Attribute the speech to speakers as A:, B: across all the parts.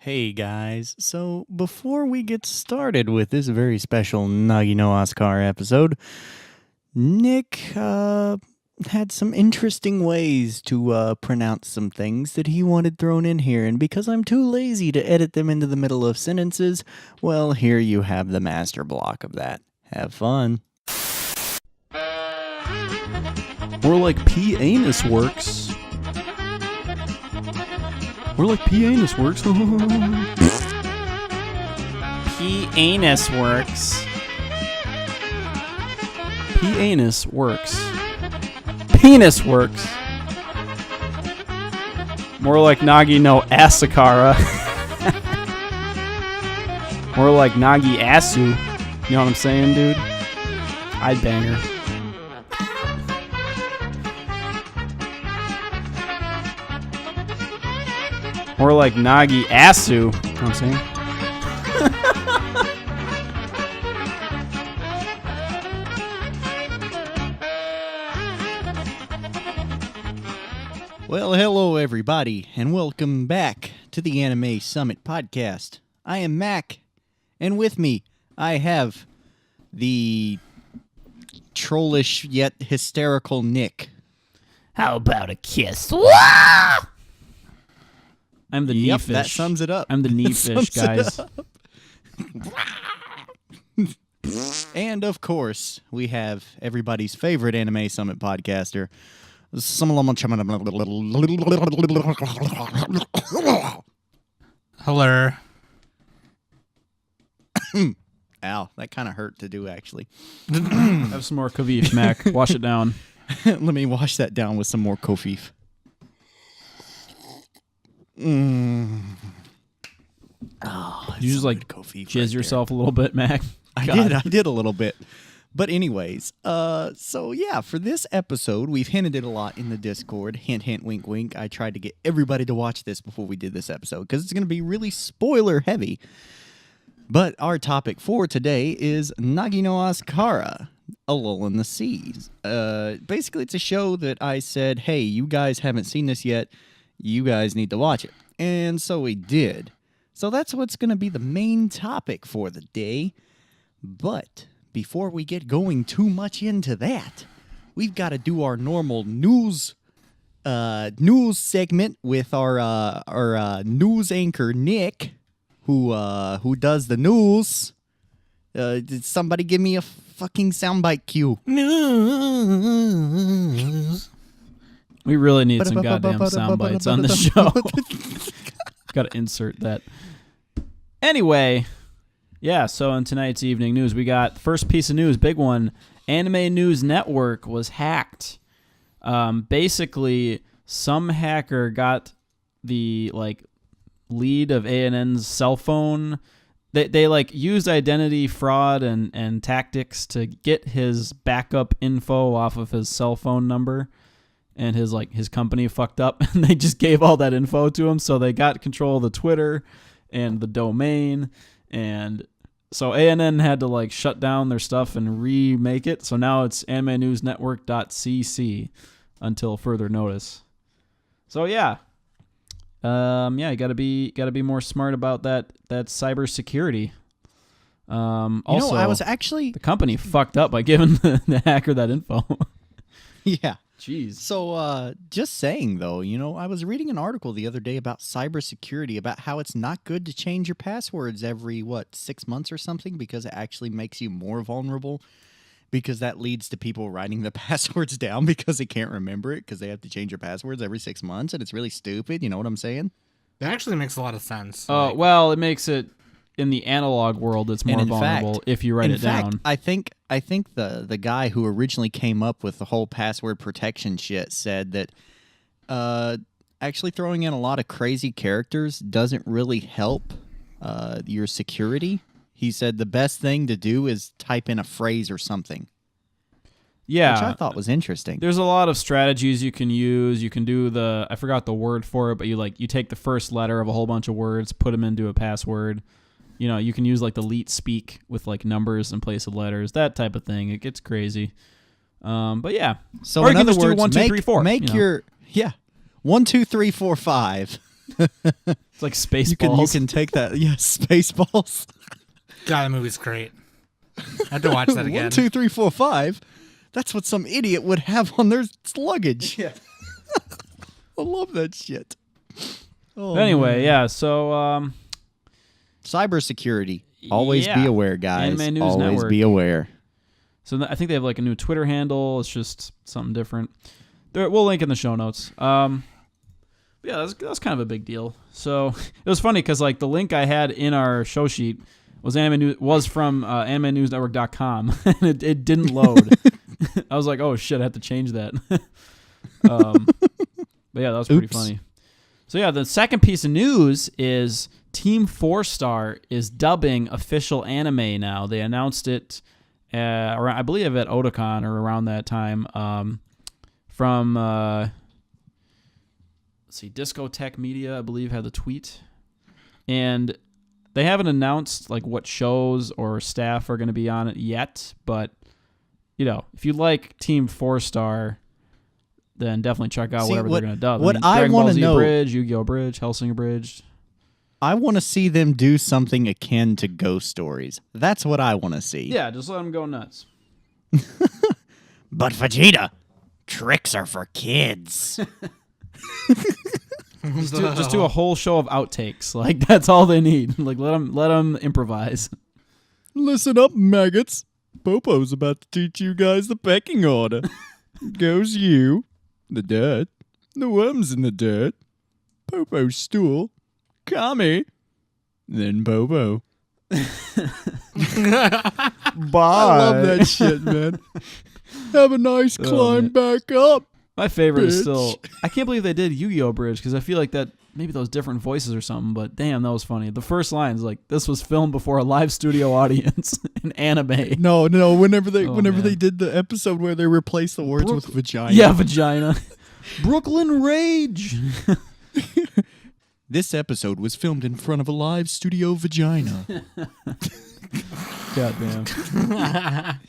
A: Hey guys, so before we get started with this very special Nagi no Asukara episode, Nick had some interesting ways to pronounce some things that he wanted thrown in here, and because I'm too lazy to edit them into the middle of sentences, well, here you have the master block of that. Have fun.
B: More like P-anus works. More like P-anus works.
A: P-anus works.
B: P-anus works. Penis works. More like Nagi no Asukara. More like Nagi Asu. You know what I'm saying, dude? I'd bang her. More like Nagi Asu. You know what I'm saying?
A: Well, hello everybody, and welcome back to the Anime Summit podcast. I am Mac, and with me, I have the trollish yet hysterical Nick.
C: How about a kiss?
B: I'm the knee fish.
A: That sums it up.
B: I'm the knee fish, guys.
A: And of course, we have everybody's favorite Anime Summit podcaster.
C: Hello.
A: Ow, that kind of hurt to do, actually.
B: Have some more Kavif, Mac. Wash it down.
A: Let me wash that down with some more Kofif. Oh,
B: You just like jizz yourself a little bit, Mac.
A: I did a little bit. But anyways, so yeah, for this episode, we've hinted it a lot in the Discord. Hint, hint, wink, wink. I tried to get everybody to watch this before we did this episode because it's going to be really spoiler heavy. But our topic for today is Nagi no Asukara, A Lull in the Seas. Basically, it's a show that I said, hey, you guys haven't seen this yet. You guys need to watch it. And so we did. So that's what's going to be the main topic for the day. But before we get going too much into that, we've got to do our normal news segment with our news anchor, Nick, who does the news. Did somebody give me a fucking soundbite cue?
C: News.
B: We really need some goddamn sound bites on the show. Got to insert that. Anyway, yeah, so in tonight's evening news, we got first piece of news, big one. Anime News Network was hacked. Basically, some hacker got the lead of ANN's cell phone. They used identity fraud and tactics to get his backup info off of his cell phone number. And his company fucked up, and they just gave all that info to him. So they got control of the Twitter and the domain, and so ANN had to shut down their stuff and remake it. So now it's animenewsnetwork.cc until further notice. So yeah, you gotta be more smart about that cybersecurity. Also,
A: I was actually
B: the company fucked up by giving the hacker that info.
A: Yeah.
B: Jeez.
A: So, just saying, though, I was reading an article the other day about cybersecurity, about how it's not good to change your passwords every, 6 months or something, because it actually makes you more vulnerable, because that leads to people writing the passwords down because they can't remember it, because they have to change your passwords every 6 months, and it's really stupid, you know what I'm saying?
C: That actually makes a lot of sense.
B: Well, it makes it, in the analog world, it's more vulnerable if you write it down.
A: I think the guy who originally came up with the whole password protection shit said that actually throwing in a lot of crazy characters doesn't really help your security. He said the best thing to do is type in a phrase or something.
B: Yeah.
A: Which I thought was interesting.
B: There's a lot of strategies you can use. You can do I forgot the word for it, but you take the first letter of a whole bunch of words, put them into a password. You can use the leet speak with numbers in place of letters, that type of thing. It gets crazy. But yeah.
A: So
B: or
A: in
B: you can
A: other
B: just
A: words,
B: do 1, 2, 3, 4.
A: Make your 1, 2, 3, 4, 5.
B: It's like Spaceballs.
A: You can take that. Yeah, Spaceballs.
C: God, that movie's great. I have to watch that again.
A: 1, 2, 3, 4, 5. That's what some idiot would have on their luggage.
B: Yeah.
A: I love that shit. Oh,
B: Anyway,
A: man.
B: yeah. So,
A: Cybersecurity. Always
B: yeah.
A: be aware, guys.
B: Anime News
A: Always
B: Network.
A: be aware.
B: So I think they have like a new Twitter handle. It's just something different. We'll link in the show notes. Yeah, that's kind of a big deal. So it was funny because like the link I had in our show sheet was from AnimeNewsNetwork.com, and it didn't load. I was like, oh shit, I have to change that. But yeah, that was pretty funny. So yeah, the second piece of news is Team 4-Star is dubbing official anime now. They announced it, I believe, at Otakon or around that time. From let's see, Discotech Media, I believe, had the tweet, and they haven't announced like what shows or staff are going to be on it yet. But you know, if you like Team 4-Star, then definitely check out whatever they're going to dub.
A: I want to know,
B: Bridge, Yu-Gi-Oh! Bridge, Hellsinger Bridge.
A: I want to see them do something akin to Ghost Stories. That's what I want to see.
B: Yeah, just let them go nuts.
A: But Vegeta, tricks are for kids.
B: Just do a whole show of outtakes. Like that's all they need. Like let them improvise.
A: Listen up, maggots. Popo's about to teach you guys the pecking order. Goes you, the dirt, the worms in the dirt, Popo's stool, Kami, then Popo. Bye. I love that shit, man. Have a nice climb back up.
B: My favorite is
A: bitch.
B: still... I can't believe they did Yu-Gi-Oh! Bridge, because I feel like that... Maybe those different voices or something, but damn, that was funny. The first line is like, this was filmed before a live studio audience in anime.
A: No. Whenever they did the episode where they replaced the words with vagina.
B: Yeah, vagina. Brooklyn Rage.
A: This episode was filmed in front of a live studio vagina.
B: God damn.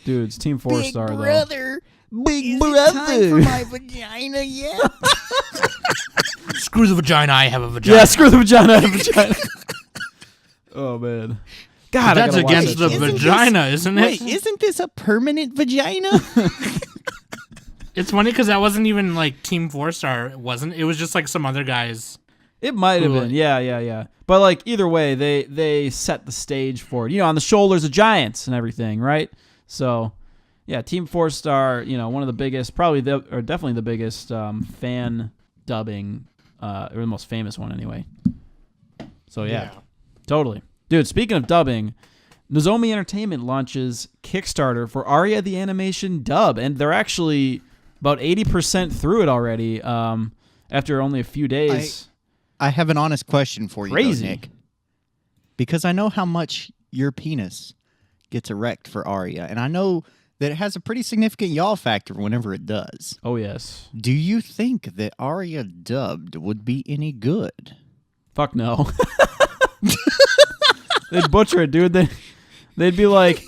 B: Dude, it's Team 4-Star, though.
A: Big brother. Time for my vagina yet?
C: Screw the vagina, I have a vagina.
B: Yeah, screw the vagina, I have a vagina. Oh, man. God,
C: that's
B: I gotta watch
C: against
B: that
C: the
B: shit.
C: vagina, isn't it?
A: Wait, isn't this a permanent vagina?
C: It's funny because that wasn't even like Team 4-Star. It wasn't. It was just like some other guys.
B: It might have been, yeah. But like either way, they set the stage for it. You know, on the shoulders of giants and everything, right? So, yeah, Team 4-Star, you know, one of the biggest, definitely the biggest fan dubbing, or the most famous one anyway. So yeah, totally, dude. Speaking of dubbing, Nozomi Entertainment launches Kickstarter for Aria the animation dub, and they're actually about 80% through it already. After only a few days.
A: I have an honest question for you,
B: Crazy.
A: though, Nick. Because I know how much your penis gets erect for Aria, and I know that it has a pretty significant yaw factor whenever it does.
B: Oh, yes.
A: Do you think that Aria dubbed would be any good?
B: Fuck no. They'd butcher it, dude. They'd be like...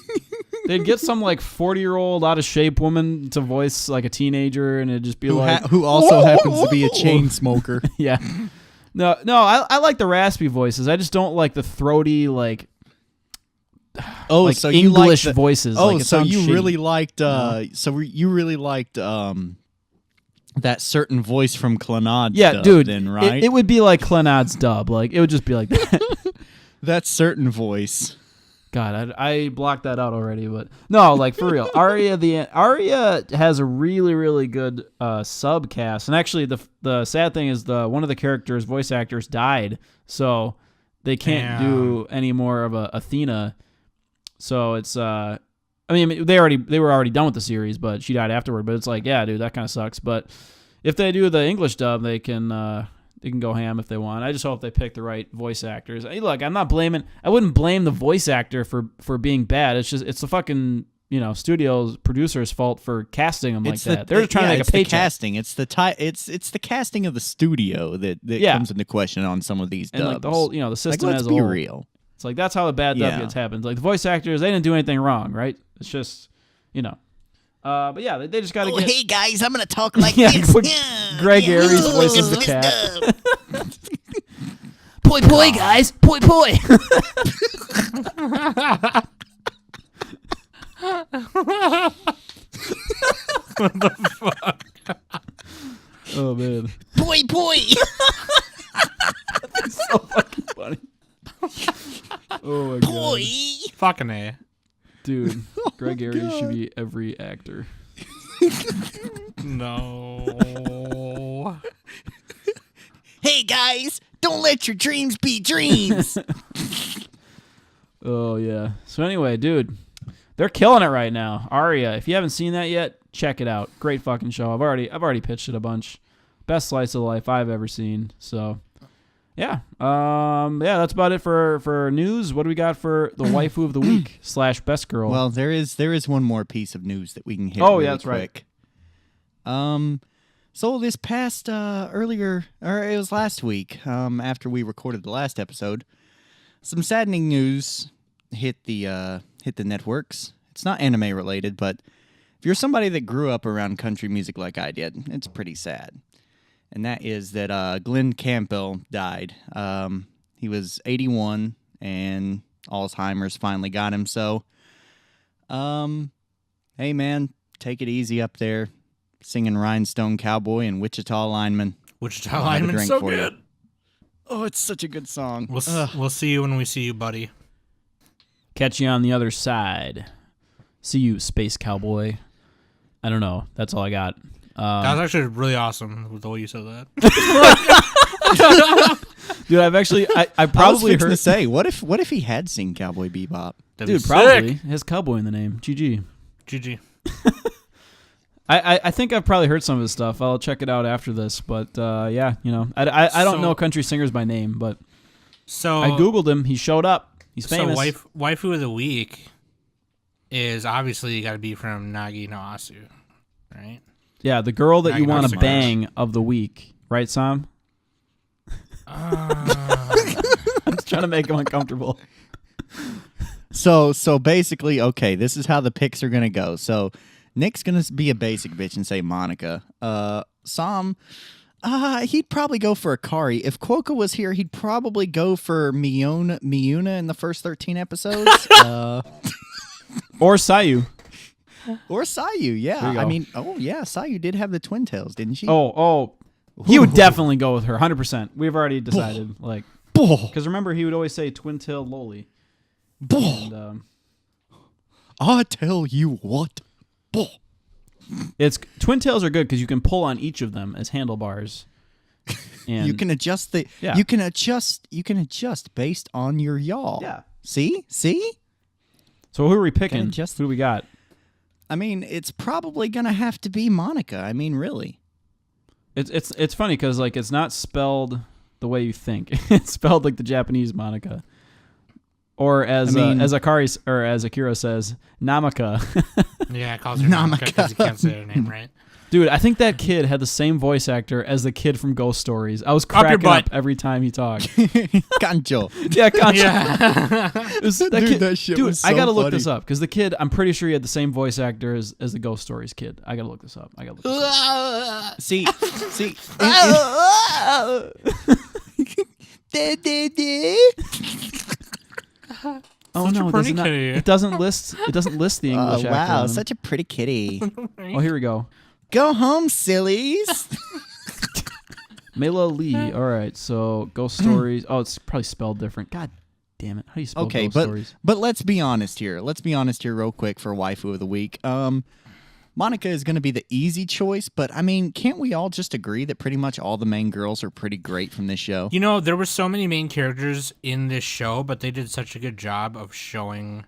B: They'd get some like 40-year-old out of shape woman to voice like a teenager, and it'd just be
A: who also happens to be a chain smoker.
B: Yeah. No, I like the raspy voices. I just don't like the throaty, like
A: so
B: English
A: you like
B: voices.
A: Oh,
B: like, it
A: so
B: sounds
A: you
B: shitty.
A: really liked you really liked that certain voice from Clannad's dub,
B: dude.
A: then, right?
B: It would be like Clannad's dub. Like it would just be like that.
A: That certain voice.
B: God, I blocked that out already, but no, like for real. Aria has a really, really good subcast, and actually the sad thing is one of the characters' voice actors died, so they can't do any more of a Athena. So it's I mean they were already done with the series, but she died afterward. But it's like, yeah, dude, that kind of sucks. But if they do the English dub, they can go ham if they want. I just hope they pick the right voice actors. Hey, look, I wouldn't blame the voice actor for being bad. It's the fucking, studio's producer's fault for casting them like that. They're trying to make a paycheck.
A: Casting. It's the casting of the studio that comes into question on some of these dubs.
B: And like the whole, the system
A: let's
B: as a
A: be
B: whole.
A: real.
B: It's like that's how the bad dub gets happens. Like the voice actors, they didn't do anything wrong, right? It's just, but yeah, they just got to get.
A: Hey guys, I'm gonna talk like
B: Yeah,
A: this.
B: Greg Aries voices the cat. Poi poi, guys. Poi poi.
C: What the fuck?
B: Oh man.
A: Poi poi.
B: That's so fucking funny. Oh my god.
C: Fucking A.
B: Dude, Greg Aries should be every actor.
C: No.
A: Hey guys, don't let your dreams be dreams.
B: Oh yeah. So anyway, dude, they're killing it right now. Aria, if you haven't seen that yet, check it out. Great fucking show. I've already pitched it a bunch. Best slice of life I've ever seen. So yeah. That's about it for news. What do we got for the waifu of the week / best girl?
A: Well, there is one more piece of news that we can hit.
B: Oh,
A: really
B: yeah, that's
A: quick. Right. So this past it was last week, after we recorded the last episode, some saddening news hit the networks. It's not anime related, but if you're somebody that grew up around country music like I did, it's pretty sad. And that is that Glen Campbell died. He was 81, and Alzheimer's finally got him. So, hey man, take it easy up there. Singing Rhinestone Cowboy and Wichita Lineman.
C: Wichita Lineman's so good.
A: Oh, it's such a good song.
C: We'll see you when we see you, buddy.
B: Catch you on the other side. See you, Space Cowboy. I don't know. That's all I got.
C: That was actually really awesome with the way you said that.
B: Dude, I've actually I probably heard
A: to say what if he had seen Cowboy Bebop?
B: Dude, probably has cowboy in the name. GG.
C: GG.
B: I think I've probably heard some of his stuff. I'll check it out after this. But yeah, you know, I don't know country singers by name, but
C: so
B: I googled him. He showed up. He's famous.
C: So waifu of the week is obviously got to be from Nagi no Asu, right?
B: Yeah, the girl that you want to
C: Asukara.
B: bang of the week, right, Sam? I'm just trying to make him uncomfortable.
A: So basically, okay, this is how the picks are gonna go. So Nick's gonna be a basic bitch and say Manaka. Sam, he'd probably go for Akari. If Quokka was here, he'd probably go for Miyuna in the first 13 episodes.
B: Or Sayu.
A: Or Sayu, yeah.
B: There you go.
A: I mean, oh yeah, Sayu did have the twin tails, didn't she?
B: Oh, he would definitely go with her, 100%. We've already decided, like, because remember he would always say twin-tailed loli. And,
A: I tell you what,
B: it's twin tails are good because you can pull on each of them as handlebars. And
A: you can adjust you can adjust based on your yaw.
B: Yeah.
A: See?
B: So who are we picking?
A: Just-
B: Who do we got?
A: I mean, it's probably gonna have to be Monica. I mean, really.
B: It's funny because like it's not spelled the way you think. It's spelled like the Japanese Monica, or as Akari or as Akira says, Namaka.
C: Yeah, it calls her Namaka because you can't say her name right.
B: Dude, I think that kid had the same voice actor as the kid from Ghost Stories. I was cracking up every time he talked.
A: Kanjo.
B: Yeah, Kanjo.
C: Yeah.
A: That shit was so
B: I gotta look
A: funny.
B: this up because the kid, I'm pretty sure he had the same voice actor as the Ghost Stories kid. I gotta look this up.
A: See.
B: Oh no, it doesn't list the English actor.
A: Wow,
B: on them.
A: such a pretty kitty.
B: Oh, here we go.
A: Go home, sillies.
B: Mela Lee. All right, so Ghost Stories. Oh, it's probably spelled different. God damn it. How do you spell Ghost Stories?
A: But let's be honest here. Let's be honest here real quick for waifu of the week. Monica is going to be the easy choice, but I mean, can't we all just agree that pretty much all the main girls are pretty great from this show?
C: You know, there were so many main characters in this show, but they did such a good job of showing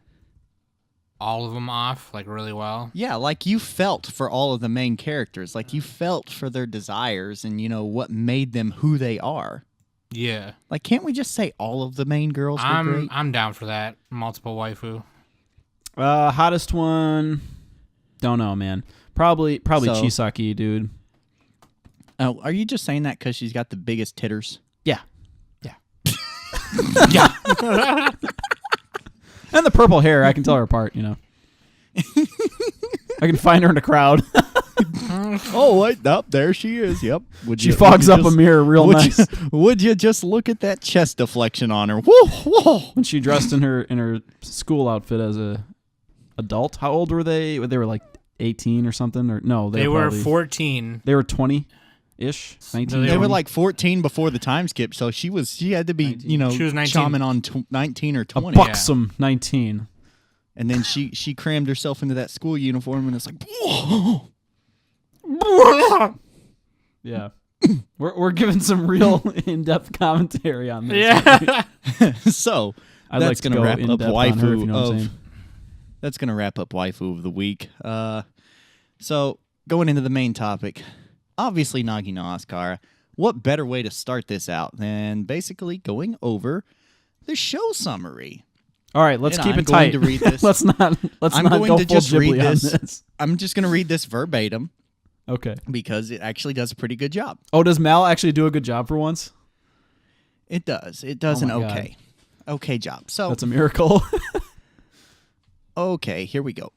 C: all of them off, like, really well.
A: Yeah, like you felt for all of the main characters. Like you felt for their desires and, you know, what made them who they are.
C: Yeah.
A: Like, can't we just say all of the main girls were great?
C: I'm down for that. Multiple waifu.
B: Hottest one... Don't know, man. Probably Chisaki, dude.
A: Oh, are you just saying that because she's got the biggest titters?
B: Yeah. Yeah. And the purple hair, I can tell her apart, you know. I can find her in a crowd.
A: Oh, wait, up there she is. Yep.
B: She fogs up a mirror real nice.
A: Would you just look at that chest deflection on her? Whoa, whoa.
B: When she dressed in her school outfit as a adult, how old were they? They were like 18 or something, or no?
C: They were 14.
B: They were 20-ish, 19.
A: They were like 14 before the time skip, so she had to be,
B: 19.
C: She was 19.
A: chomping on 19 or
B: A
A: 20.
B: buxom 19.
A: And then she crammed herself into that school uniform, and it's like, whoa.
B: Yeah. We're giving some real in-depth commentary on this.
C: Yeah.
A: So
B: I'd
A: that's
B: like to
A: gonna
B: go
A: wrap up
B: in-depth on her, if you know what I'm
A: waifu
B: saying.
A: That's gonna wrap up waifu of the week. So going into the main topic, obviously Nagi no Asukara. What better way to start this out than basically going over the show summary?
B: All right, let's
A: And
B: keep
A: I'm
B: it
A: going
B: tight.
A: to read this.
B: let's not
A: I'm
B: go
A: going to
B: full
A: just read
B: Ghibli on
A: this.
B: this.
A: I'm just going to read this verbatim
B: Okay.
A: because it actually does a pretty good job.
B: Oh, does Mal actually do a good job for once?
A: It does. It does
B: Oh
A: an
B: my
A: okay job. So
B: That's a miracle.
A: okay, here we go.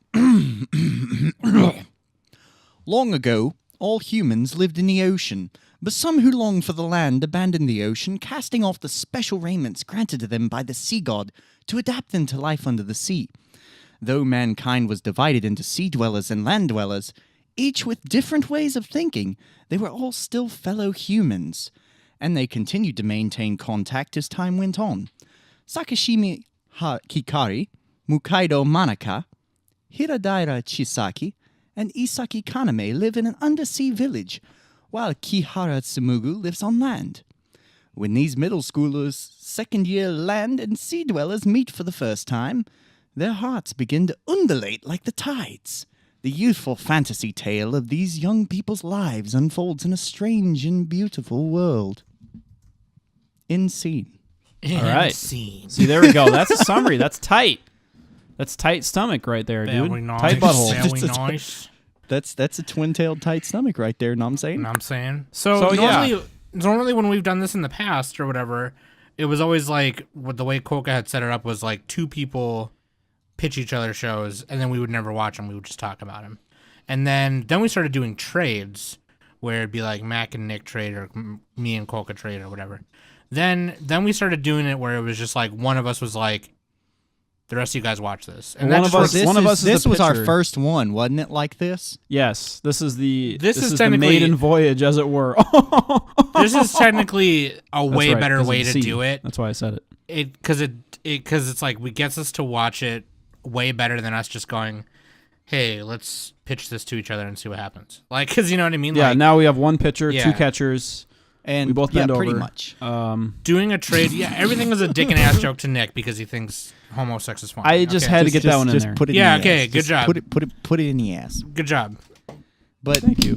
A: Long ago, all humans lived in the ocean, but some who longed for the land abandoned the ocean, casting off the special raiments granted to them by the sea god to adapt them to life under the sea. Though mankind was divided into sea dwellers and land dwellers, each with different ways of thinking, they were all still fellow humans, and they continued to maintain contact as time went on. Sakashimi Hikari, Mukaido Manaka, Hiradaira Chisaki, and Isaki Kaname live in an undersea village, while Kihara Tsumugu lives on land. When these middle schoolers, second-year land and sea dwellers meet for the first time, their hearts begin to undulate like the tides. The youthful fantasy tale of these young people's lives unfolds in a strange and beautiful world. In scene.
B: All right.
C: Scene.
B: See, there we go. That's a summary. That's tight. That's tight stomach right there, dude.
C: Very nice.
B: Tight butthole.
C: Very nice.
A: That's a twin-tailed tight stomach right there, know what I'm saying?
C: You know what I'm saying? So
B: yeah.
C: normally when we've done this in the past or whatever, it was always like what the way Koka had set it up was like two people pitch each other shows, and then we would never watch them. We would just talk about them. And then we started doing trades where it'd be like Mac and Nick trade or me and Koka trade or whatever. Then we started doing it where it was just like one of us was like, the rest of you guys watch this. And
B: One
C: that's
B: of us-
C: just-
B: one of us is
A: This
B: the
A: was our
B: pitcher.
A: first one, wasn't it? Like this?
B: Yes, this is the the
C: technically-
B: maiden voyage, as it were.
C: this is technically a way
B: right,
C: better
B: 'cause
C: way
B: it's
C: to
B: C.
C: do it.
B: That's why I said it.
C: Because it's like we gets us to watch it way better than us just going, hey, let's pitch this to each other and see what happens. Like, because you know what I mean?
B: Yeah,
C: Like,
B: now we have one pitcher,
C: Yeah.
B: two catchers.
A: And
B: We both bend
A: pretty
B: over.
A: much.
C: doing a trade. Yeah, everything is a dick and ass joke to Nick because he thinks homosex is funny.
B: I just
C: Okay.
B: had to get that one in there.
A: Put it
C: Yeah,
A: in the
C: okay,
A: ass.
C: good
A: Just
C: job.
A: Put it in the ass.
C: Good job.
A: But
B: Thank you.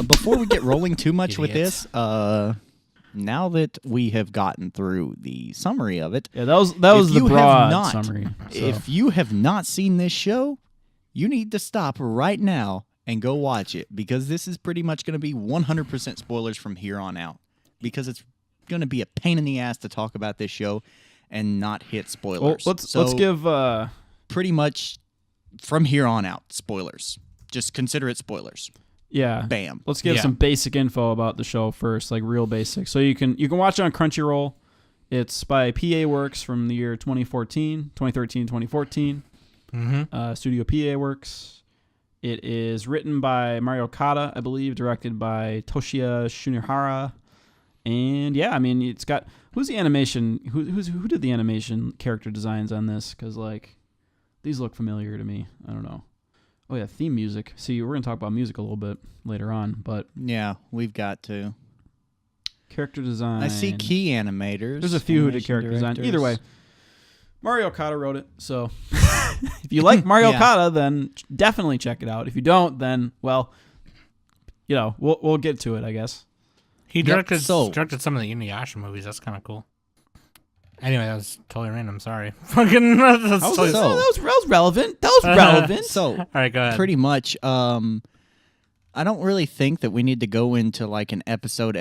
A: Before we get rolling too much with
C: Idiots.
A: this, now that we have gotten through the summary of it,
B: Yeah, that was the
A: you have
B: broad
A: not-
B: summary. So.
A: if you have not seen this show, you need to stop right now and go watch it, because this is pretty much going to be 100% spoilers from here on out, because it's going to be a pain in the ass to talk about this show and not hit
B: Well,
A: spoilers.
B: let's give
A: pretty much from here on out spoilers. Just consider it spoilers.
B: yeah.
A: Bam.
B: Let's give
C: Yeah.
B: some basic info about the show first, like real basic. So you can watch it on Crunchyroll. It's by PA Works from the year 2013, 2014.
C: Mm-hmm.
B: Studio PA Works. It is written by Mario Okada, I believe, directed by Toshiya Shunihara. And yeah, I mean, it's got who did the animation character designs on this? Because like these look familiar to me. I don't know. Oh yeah, theme music. See, we're gonna talk about music a little bit later on, but
A: Yeah, we've got to.
B: character design.
A: I see key animators.
B: There's a few who did
A: animation
B: character design.
A: directors.
B: Either way, Mario Okada wrote it. So if you like Mario
A: Yeah.
B: Okada, then definitely check it out. If you don't, then well, you know, we'll get to it, I guess.
C: He directed
A: so-
C: directed some of the Inuyasha movies. That's kind of cool. Anyway, that was totally random. Sorry. Fucking. That's totally-
A: so-
B: that was relevant. That was relevant.
A: So
C: All right, go ahead.
A: pretty much, I don't really think that we need to go into like an episode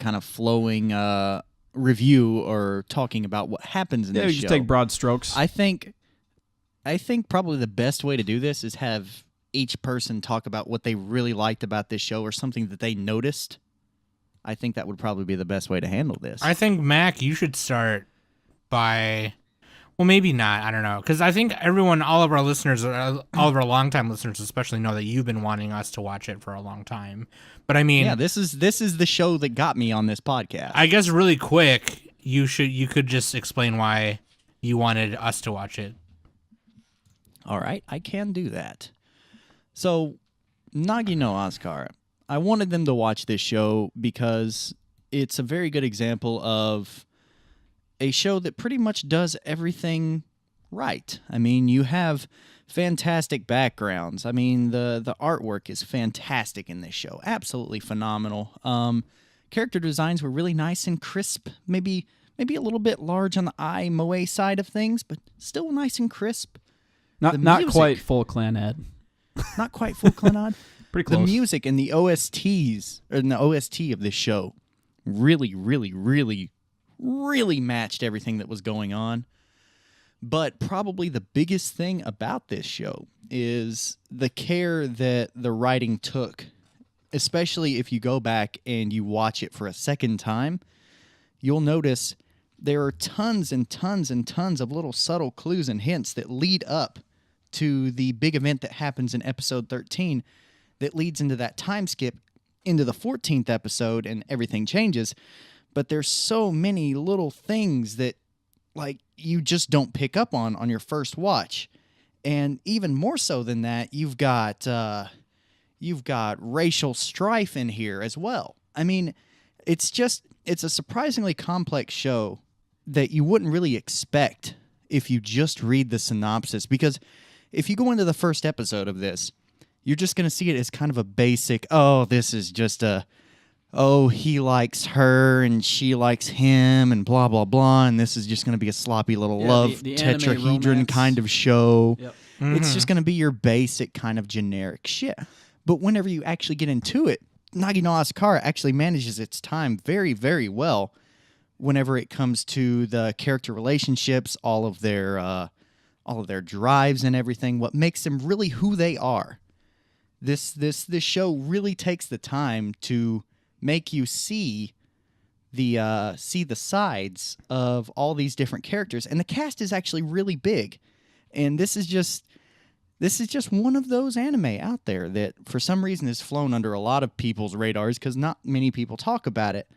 A: kind of flowing review or talking about what happens in
B: Yeah,
A: this
B: we
A: show.
B: just take broad strokes.
A: I think probably the best way to do this is have each person talk about what they really liked about this show or something that they noticed, I think that would probably be the best way to handle this.
C: I think, Mac, you should start by... Well, maybe not. I don't know. Because I think all of our listeners, all of our longtime listeners especially, know that you've been wanting us to watch it for a long time. But I mean...
A: Yeah, this is the show that got me on this podcast.
C: I guess really quick, you could just explain why you wanted us to watch it.
A: All right, I can do that. So, Nagi no Asukara. I wanted them to watch this show because it's a very good example of a show that pretty much does everything right. I mean, you have fantastic backgrounds. I mean, the artwork is fantastic in this show. Absolutely phenomenal. Character designs were really nice and crisp. Maybe a little bit large on the eye moe side of things, but still nice and crisp.
B: Not quite full Clan Ed.
A: Not quite full Clan Ed.
B: Pretty close.
A: The music and the OSTs, or the OST of this show, really, really, really, really matched everything that was going on. But probably the biggest thing about this show is the care that the writing took, especially if you go back and you watch it for a second time. You'll notice there are tons and tons and tons of little subtle clues and hints that lead up to the big event that happens in episode 13 that leads into that time skip into the 14th episode and everything changes. But there's so many little things that like you just don't pick up on your first watch. And even more so than that, you've got racial strife in here as well. I mean, it's a surprisingly complex show that you wouldn't really expect if you just read the synopsis, because if you go into the first episode of this, you're just going to see it as kind of a basic, this is just he likes her and she likes him and blah, blah, blah, and this is just going to be a sloppy little love
B: the
A: tetrahedron kind of show.
B: Yep.
C: Mm-hmm.
A: It's just going to be your basic kind of generic shit. But whenever you actually get into it, Nagi no Asukara actually manages its time very, very well whenever it comes to the character relationships, all of their drives and everything, what makes them really who they are. This show really takes the time to make you see the sides of all these different characters, and the cast is actually really big. And this is just one of those anime out there that for some reason has flown under a lot of people's radars because not many people talk about it.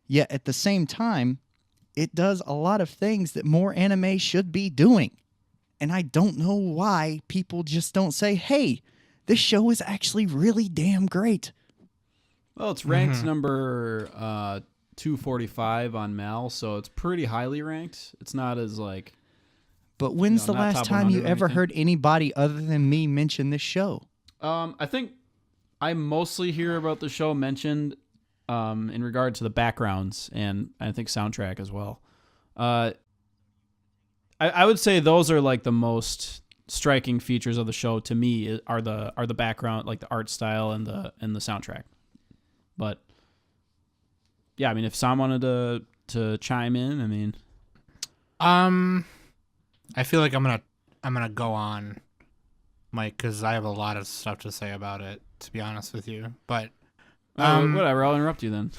A: Yet at the same time, it does a lot of things that more anime should be doing. And I don't know why people just don't say, hey, this show is actually really damn great.
B: Well, it's ranked number 245 on Mal, so it's pretty highly ranked. It's not as like...
A: But when's the last time you ever heard anybody other than me mention this show?
B: I think I mostly hear about the show mentioned in regard to the backgrounds and I think soundtrack as well. I would say those are like the most striking features of the show to me are the background, like the art style and the soundtrack. But yeah, I mean, if Sam wanted to chime in, I mean,
C: I feel like I'm gonna go on, Mike, because I have a lot of stuff to say about it. To be honest with you, but
B: whatever, I'll interrupt you then.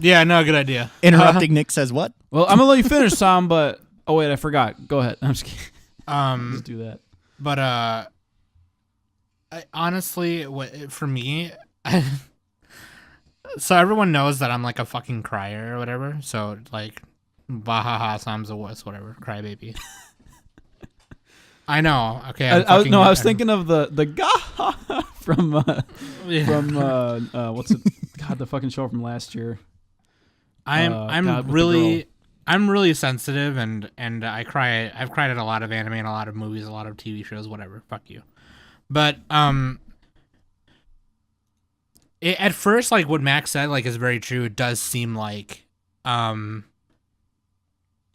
C: Yeah, no, good idea.
A: Interrupting Nick says what?
B: Well, I'm gonna let you finish, Sam. But wait, I forgot. Go ahead. I'm just kidding. Just do that.
C: But I, honestly, for me, so everyone knows that I'm like a fucking crier or whatever. So like, bahaha, Sam's a wuss, whatever, crybaby. I know. Okay.
B: I was thinking of the gaha from what's it? God, the fucking show from last year.
C: I'm really sensitive and I cry. I've cried at a lot of anime and a lot of movies, a lot of TV shows, whatever. Fuck you. But at first, like what Max said, like is very true. It does seem like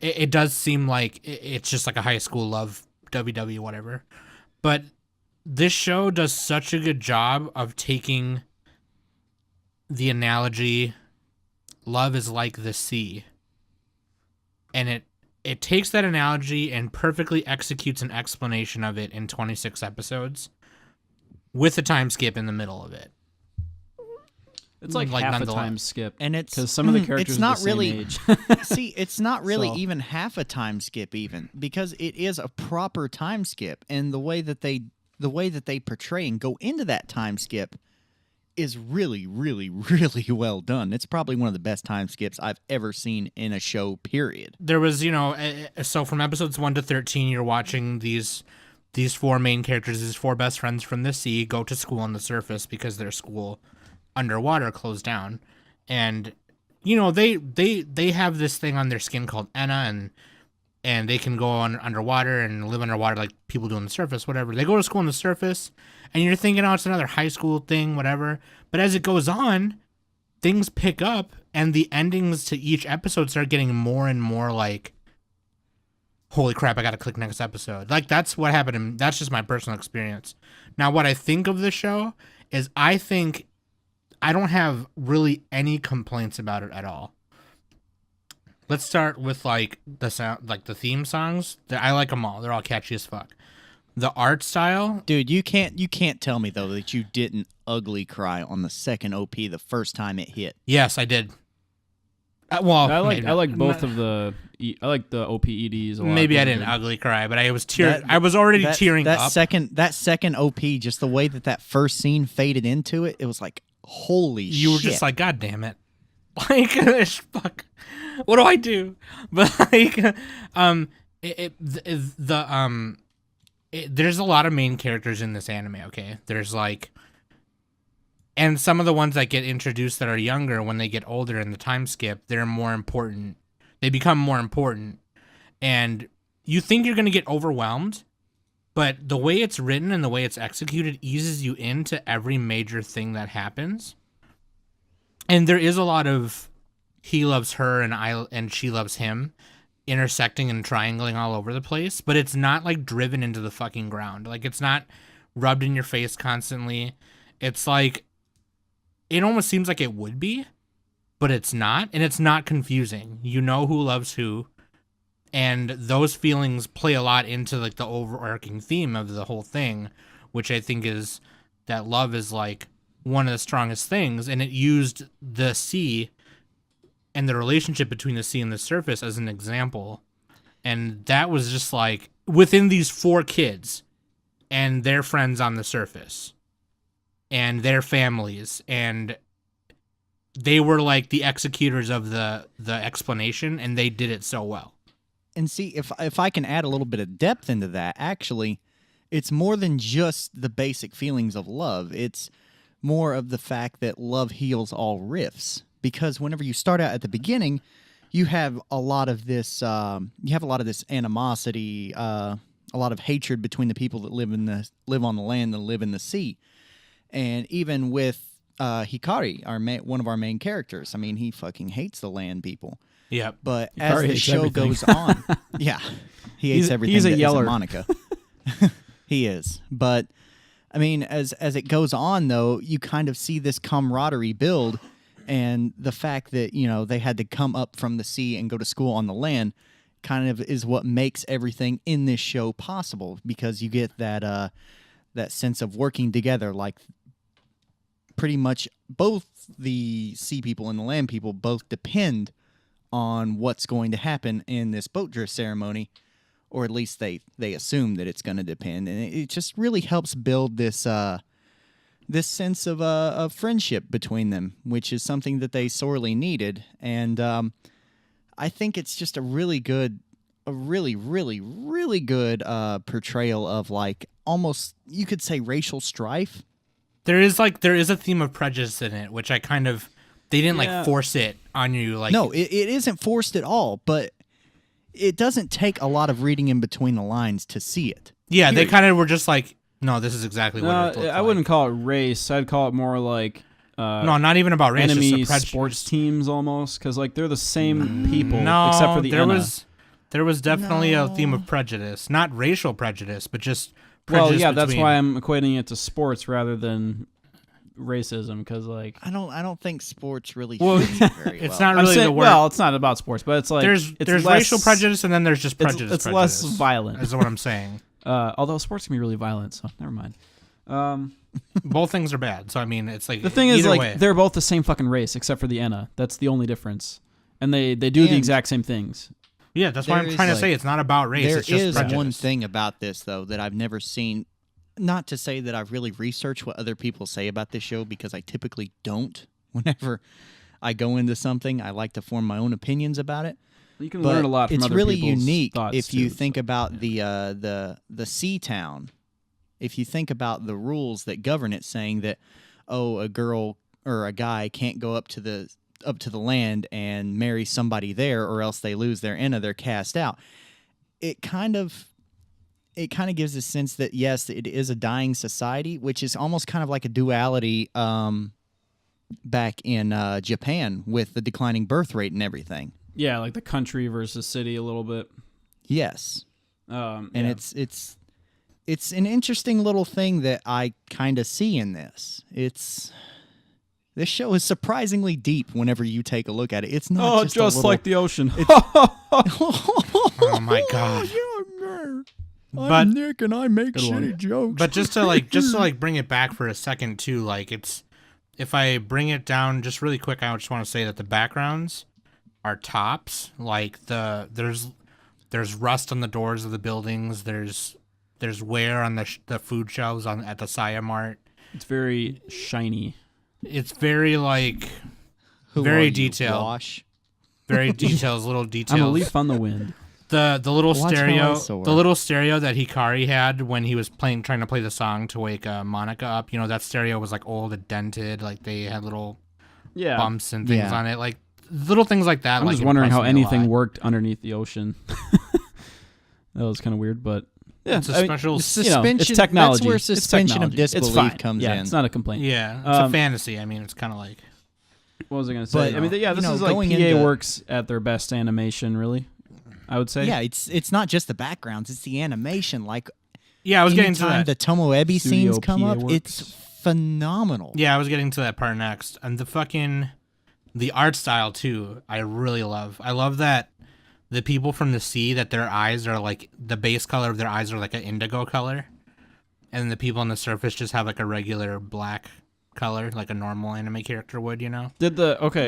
C: it does seem like it's just like a high school love WW whatever. But this show does such a good job of taking the analogy, love is like the sea, and it takes that analogy and perfectly executes an explanation of it in 26 episodes with a time skip in the middle of it.
B: It's like half a time skip,
A: and it's
B: because some of the characters
A: it's not
B: are the same
A: really
B: age.
A: see, it's not really
B: So-
A: even half a time skip, even because it is a proper time skip, and the way that they portray and go into that time skip is really, really, really well done. It's probably one of the best time skips I've ever seen in a show. Period.
C: There was, so from episodes 1 to 13, you're watching these four main characters, these four best friends from the sea, go to school on the surface because their school underwater closed down, and they have this thing on their skin called enna, and they can go on underwater and live underwater like people do on the surface, whatever. They go to school on the surface, and you're thinking, oh, it's another high school thing, whatever. But as it goes on, things pick up, and the endings to each episode start getting more and more like, holy crap, I gotta click next episode. Like, that's what happened, and that's just my personal experience. Now, what I think of the show is I think I don't have really any complaints about it at all. Let's start with like the sound, like the theme songs. I like them all. They're all catchy as fuck. The art style,
A: Dude, you can't tell me though that you didn't ugly cry on the second OP the first time it hit.
C: yes, I did.
B: I like both of the I like the OPEDs a lot.
C: Maybe I didn't ugly cry, but I was I was already tearing
A: that
C: up.
A: That second OP, just the way that first scene faded into it, it was like, holy shit.
C: You were just like, God damn it. Like, fuck. What do I do? But like, there's a lot of main characters in this anime, okay? There's like, and some of the ones that get introduced that are younger, when they get older in the time skip, they're more important. They become more important. And you think you're going to get overwhelmed, but the way it's written and the way it's executed eases you into every major thing that happens. And there is a lot of he loves her and she loves him intersecting and triangling all over the place, but it's not like driven into the fucking ground. Like, it's not rubbed in your face constantly. It's like, it almost seems like it would be, but it's not, and it's not confusing. You know who loves who, and those feelings play a lot into like the overarching theme of the whole thing, which I think is that love is like one of the strongest things, and it used the sea and the relationship between the sea and the surface as an example. And that was just like within these four kids and their friends on the surface and their families, and they were like the executors of the explanation, and they did it so well.
A: And see, if I can add a little bit of depth into that, actually, it's more than just the basic feelings of love. It's more of the fact that love heals all rifts. Because whenever you start out at the beginning, you have a lot of this animosity, a lot of hatred between the people that live on the land and live in the sea. And even with Hikari, one of our main characters, I mean, he fucking hates the land people.
C: Yeah.
A: But
B: Hikari
A: as the
B: hates
A: show
B: everything.
A: goes on, yeah, he hates everything.
B: He's a
A: that
B: yeller.
A: isn't Monica. He is. But I mean, as it goes on, though, you kind of see this camaraderie build, and the fact that they had to come up from the sea and go to school on the land kind of is what makes everything in this show possible, because you get that sense of working together. Like, pretty much both the sea people and the land people both depend on what's going to happen in this boat drift ceremony, or at least they assume that it's going to depend, and it just really helps build this this sense of friendship between them, which is something that they sorely needed. And I think it's just a really, really, really good portrayal of, like, almost, you could say, racial strife.
C: There is a theme of prejudice in it, which I kind of, they didn't like force it on you. Like,
A: no, it isn't forced at all, but it doesn't take a lot of reading in between the lines to see it.
C: Yeah, they kind of were just like, no, this is exactly what it looks like.
B: I wouldn't call it race. I'd call it more like
C: no, not even about race.
B: Enemy
C: just
B: sports teams almost, because like they're the same people,
C: no,
B: except for the Enna.
C: There was definitely a theme of prejudice, not racial prejudice, but just prejudice.
B: Well, yeah, that's why I'm equating it to sports rather than racism because like
A: I don't think sports really
C: Well,
A: fits it very
C: it's
A: well.
C: not really the word.
B: Well, it's not about sports, but it's like
C: There's
B: less,
C: racial prejudice, and then there's just prejudice.
B: It's less violent.
C: Is what I'm saying.
B: Although sports can be really violent, so never mind.
C: Both things are bad. So I mean, it's like
B: The thing is,
C: either
B: like,
C: way.
B: they're both the same fucking race, except for the Enna. That's the only difference, and they do the
A: And-
B: exact same things.
C: Yeah, that's why
A: There
C: I'm
A: is,
C: trying to
A: like-
C: say it's not about race.
A: There
C: It's just
A: is
C: prejudice.
A: one thing about this, though, that I've never seen. Not to say that I've really researched what other people say about this show, because I typically don't. Whenever I go into something, I like to form my own opinions about it.
B: You can
A: But
B: learn a lot from
A: it's
B: other
A: really
B: people's
A: unique
B: thoughts,
A: if you
B: too,
A: think
B: so,
A: about
B: yeah.
A: the sea town. If you think about the rules that govern it, saying that a girl or a guy can't go up to the land and marry somebody there, or else they lose their Enna, they're cast out. It kind of gives a sense that yes, it is a dying society, which is almost kind of like a duality back in Japan with the declining birth rate and everything.
B: Yeah, like the country versus city a little bit.
A: Yes, and
B: yeah.
A: it's an interesting little thing that I kind of see in this. This show is surprisingly deep whenever you take a look at it. It's not just a little,
B: like the ocean.
C: Oh my god!
A: I'm Nick and I make
B: Good one.
A: shitty jokes.
C: But just to bring it back for a second too, like if I bring it down just really quick, I just want to say that the backgrounds are tops. Like there's rust on the doors of the buildings. There's wear on the food shelves at the Saya Mart.
B: It's very shiny.
C: It's very like
A: Who
C: very
A: are you,
C: detailed.
A: Wash?
C: Very details, little details.
B: I'm a leaf on the wind.
C: The little
A: Watch how I
C: stereo,
A: soar.
C: the little stereo that Hikari had when he was trying to play the song to wake Manaka up. You know, that stereo was like old and dented, like they had little
B: Yeah.
C: bumps and things
A: Yeah.
C: on it, like little things like that.
B: I'm
C: like,
B: just wondering how
C: impressed me a
B: anything
C: lot.
B: worked underneath the ocean. That was kind of weird, but yeah,
C: It's a
B: I mean,
C: special.
B: you know,
A: Suspension.
B: it's technology.
A: That's where
B: It's
A: suspension of
B: technology. It's
A: disbelief
B: fine.
A: comes
B: yeah,
A: in.
B: It's not a complaint.
C: Yeah, it's a
B: Um,
C: fantasy. I mean, it's kind of like
B: What was I going to say?
A: But,
B: I mean, yeah, this
A: you know,
B: is like
A: going
B: PA
A: into-
B: works at their best animation, really. I would say.
A: Yeah, it's not just the backgrounds; it's the animation. Like
C: I was getting to
A: anytime
C: that.
A: the Tomoebi
B: Studio
A: scenes come
B: PA
A: up,
B: works.
A: it's phenomenal.
C: Yeah, I was getting to that part next. And the art style too, I really love. I love that the people from the sea, that their eyes are like, the base color of their eyes are like an indigo color. And the people on the surface just have like a regular black color, like a normal anime character would, you know?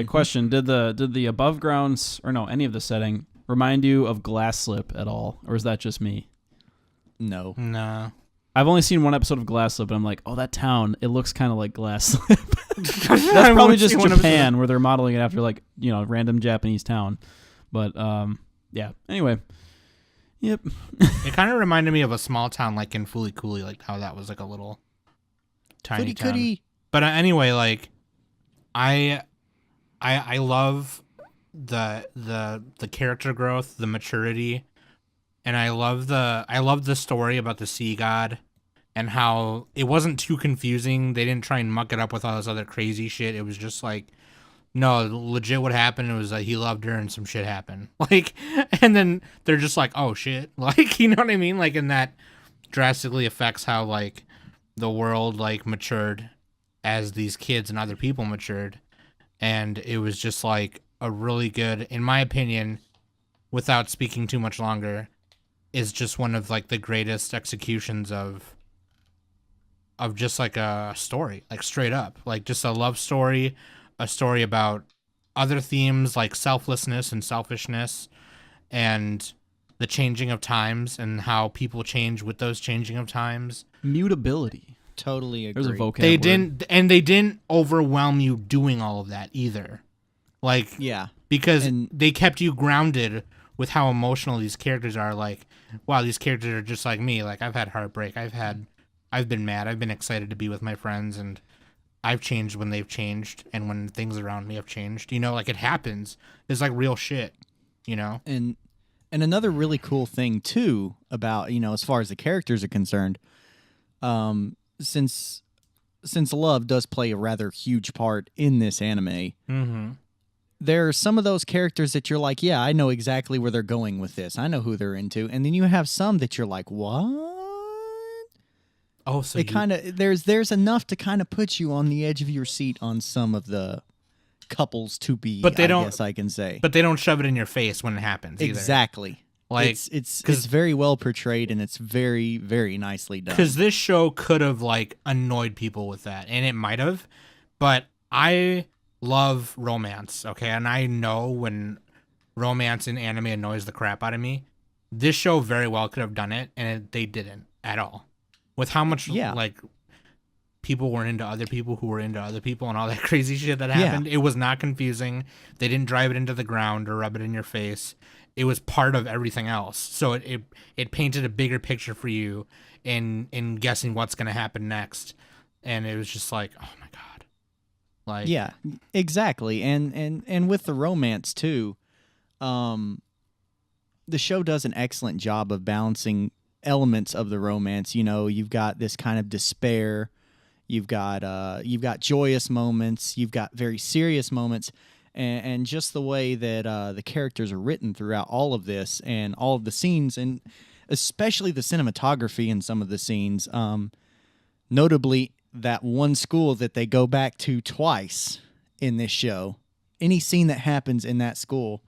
B: Question. Did the above grounds or no, any of the setting remind you of Glass Slip at all? Or is that just me?
A: No,
C: No.
B: I've only seen one episode of Glass Slip, and I'm like, oh, that town, it looks kind of like Glass Slip.
C: That's
B: That's probably just Japan, where they're modeling it after, like, you know, random Japanese town. But, yeah. Anyway. Yep.
C: It kind of reminded me of a small town like in Fooly Cooley, like how that was like a little tiny
A: Goody
C: town.
A: goody.
C: But anyway, like I love the character growth, the maturity, and I love the story about the sea god and how it wasn't too confusing. They didn't try and muck it up with all this other crazy shit. It was just like, no, legit what happened was that he loved her and some shit happened. Like, and then they're just like, oh shit. Like, you know what I mean? Like, and that drastically affects how like the world like matured as these kids and other people matured. And it was just like a really good, in my opinion, without speaking too much longer, is just one of like the greatest executions of just like a story, like straight up, like just a love story, a story about other themes like selflessness and selfishness and the changing of times and how people change with those changing of times.
B: Mutability.
A: Totally agree.
B: There's a vocab
C: They
B: word.
C: didn't overwhelm you doing all of that either. Like,
A: Yeah.
C: because
A: And-
C: they kept you grounded with how emotional these characters are. Like, wow, these characters are just like me. Like, I've had heartbreak. I've been mad. I've been excited to be with my friends, and I've changed when they've changed, and when things around me have changed. You know, like, it happens. It's like real shit, you know?
A: And another really cool thing too about, you know, as far as the characters are concerned, since love does play a rather huge part in this anime,
C: Mm-hmm.
A: there are some of those characters that you're like, yeah, I know exactly where they're going with this. I know who they're into. And then you have some that you're like, what?
C: Oh, so
A: it kind of there's enough to kind of put you on the edge of your seat on some of the couples to be.
C: But they
A: I
C: don't.
A: guess I can say.
C: But they don't shove it in your face when it happens. Either.
A: Exactly.
C: Like
A: it's very well portrayed and it's very, very nicely done.
C: Because this show could have like annoyed people with that, and it might have. But I love romance, okay, and I know when romance in anime annoys the crap out of me. This show very well could have done it, and they didn't at all. With how much like people were into other people who were into other people and all that crazy shit that happened, it was not confusing. They didn't drive it into the ground or rub it in your face. It was part of everything else. So it painted a bigger picture for you in guessing what's going to happen next. And it was just like, oh my God. Like,
A: yeah, exactly. And with the romance too, the show does an excellent job of balancing elements of the romance. You know, you've got this kind of despair, you've got joyous moments, you've got very serious moments, and just the way that the characters are written throughout all of this and all of the scenes, and especially the cinematography in some of the scenes, notably that one school that they go back to twice in this show. Any scene that happens in that school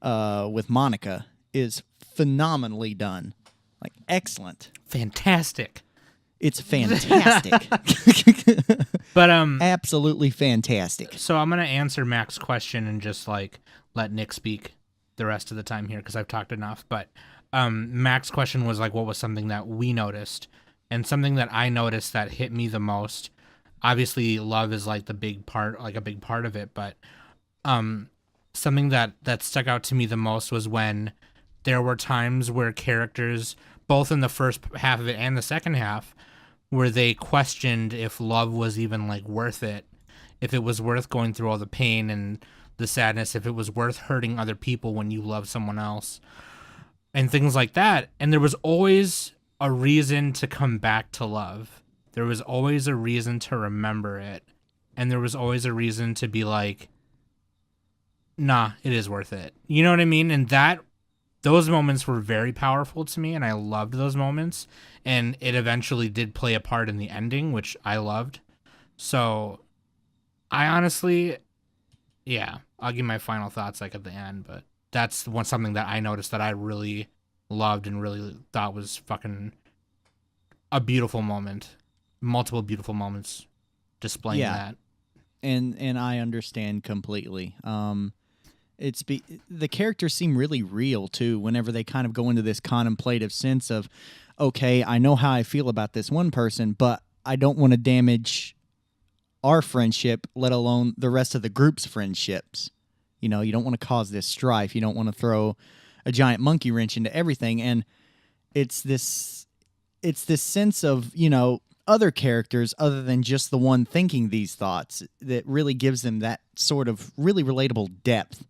A: with Manaka is phenomenally done. Like, excellent.
C: Fantastic.
A: It's fantastic.
C: But
A: absolutely fantastic.
C: So I'm going to answer Mac's question and just like let Nick speak the rest of the time here because I've talked enough. But Mac's question was like, what was something that we noticed? And something that I noticed that hit me the most, obviously love is like a big part of it, but something that stuck out to me the most was when there were times where characters, both in the first half of it and the second half, where they questioned if love was even like worth it, if it was worth going through all the pain and the sadness, if it was worth hurting other people when you love someone else and things like that. And there was always a reason to come back to love. There was always a reason to remember it. And there was always a reason to be like, nah, it is worth it. You know what I mean? And those moments were very powerful to me, and I loved those moments. And it eventually did play a part in the ending, which I loved. So I honestly, I'll give my final thoughts like at the end, but that's something that I noticed that I really loved and really thought was fucking a beautiful moment. Multiple beautiful moments displaying that.
A: And I understand completely. The characters seem really real too whenever they kind of go into this contemplative sense of, okay, I know how I feel about this one person, but I don't want to damage our friendship, let alone the rest of the group's friendships. You know, you don't want to cause this strife. You don't want to throw a giant monkey wrench into everything. And it's this sense of, you know, other characters other than just the one thinking these thoughts that really gives them that sort of really relatable depth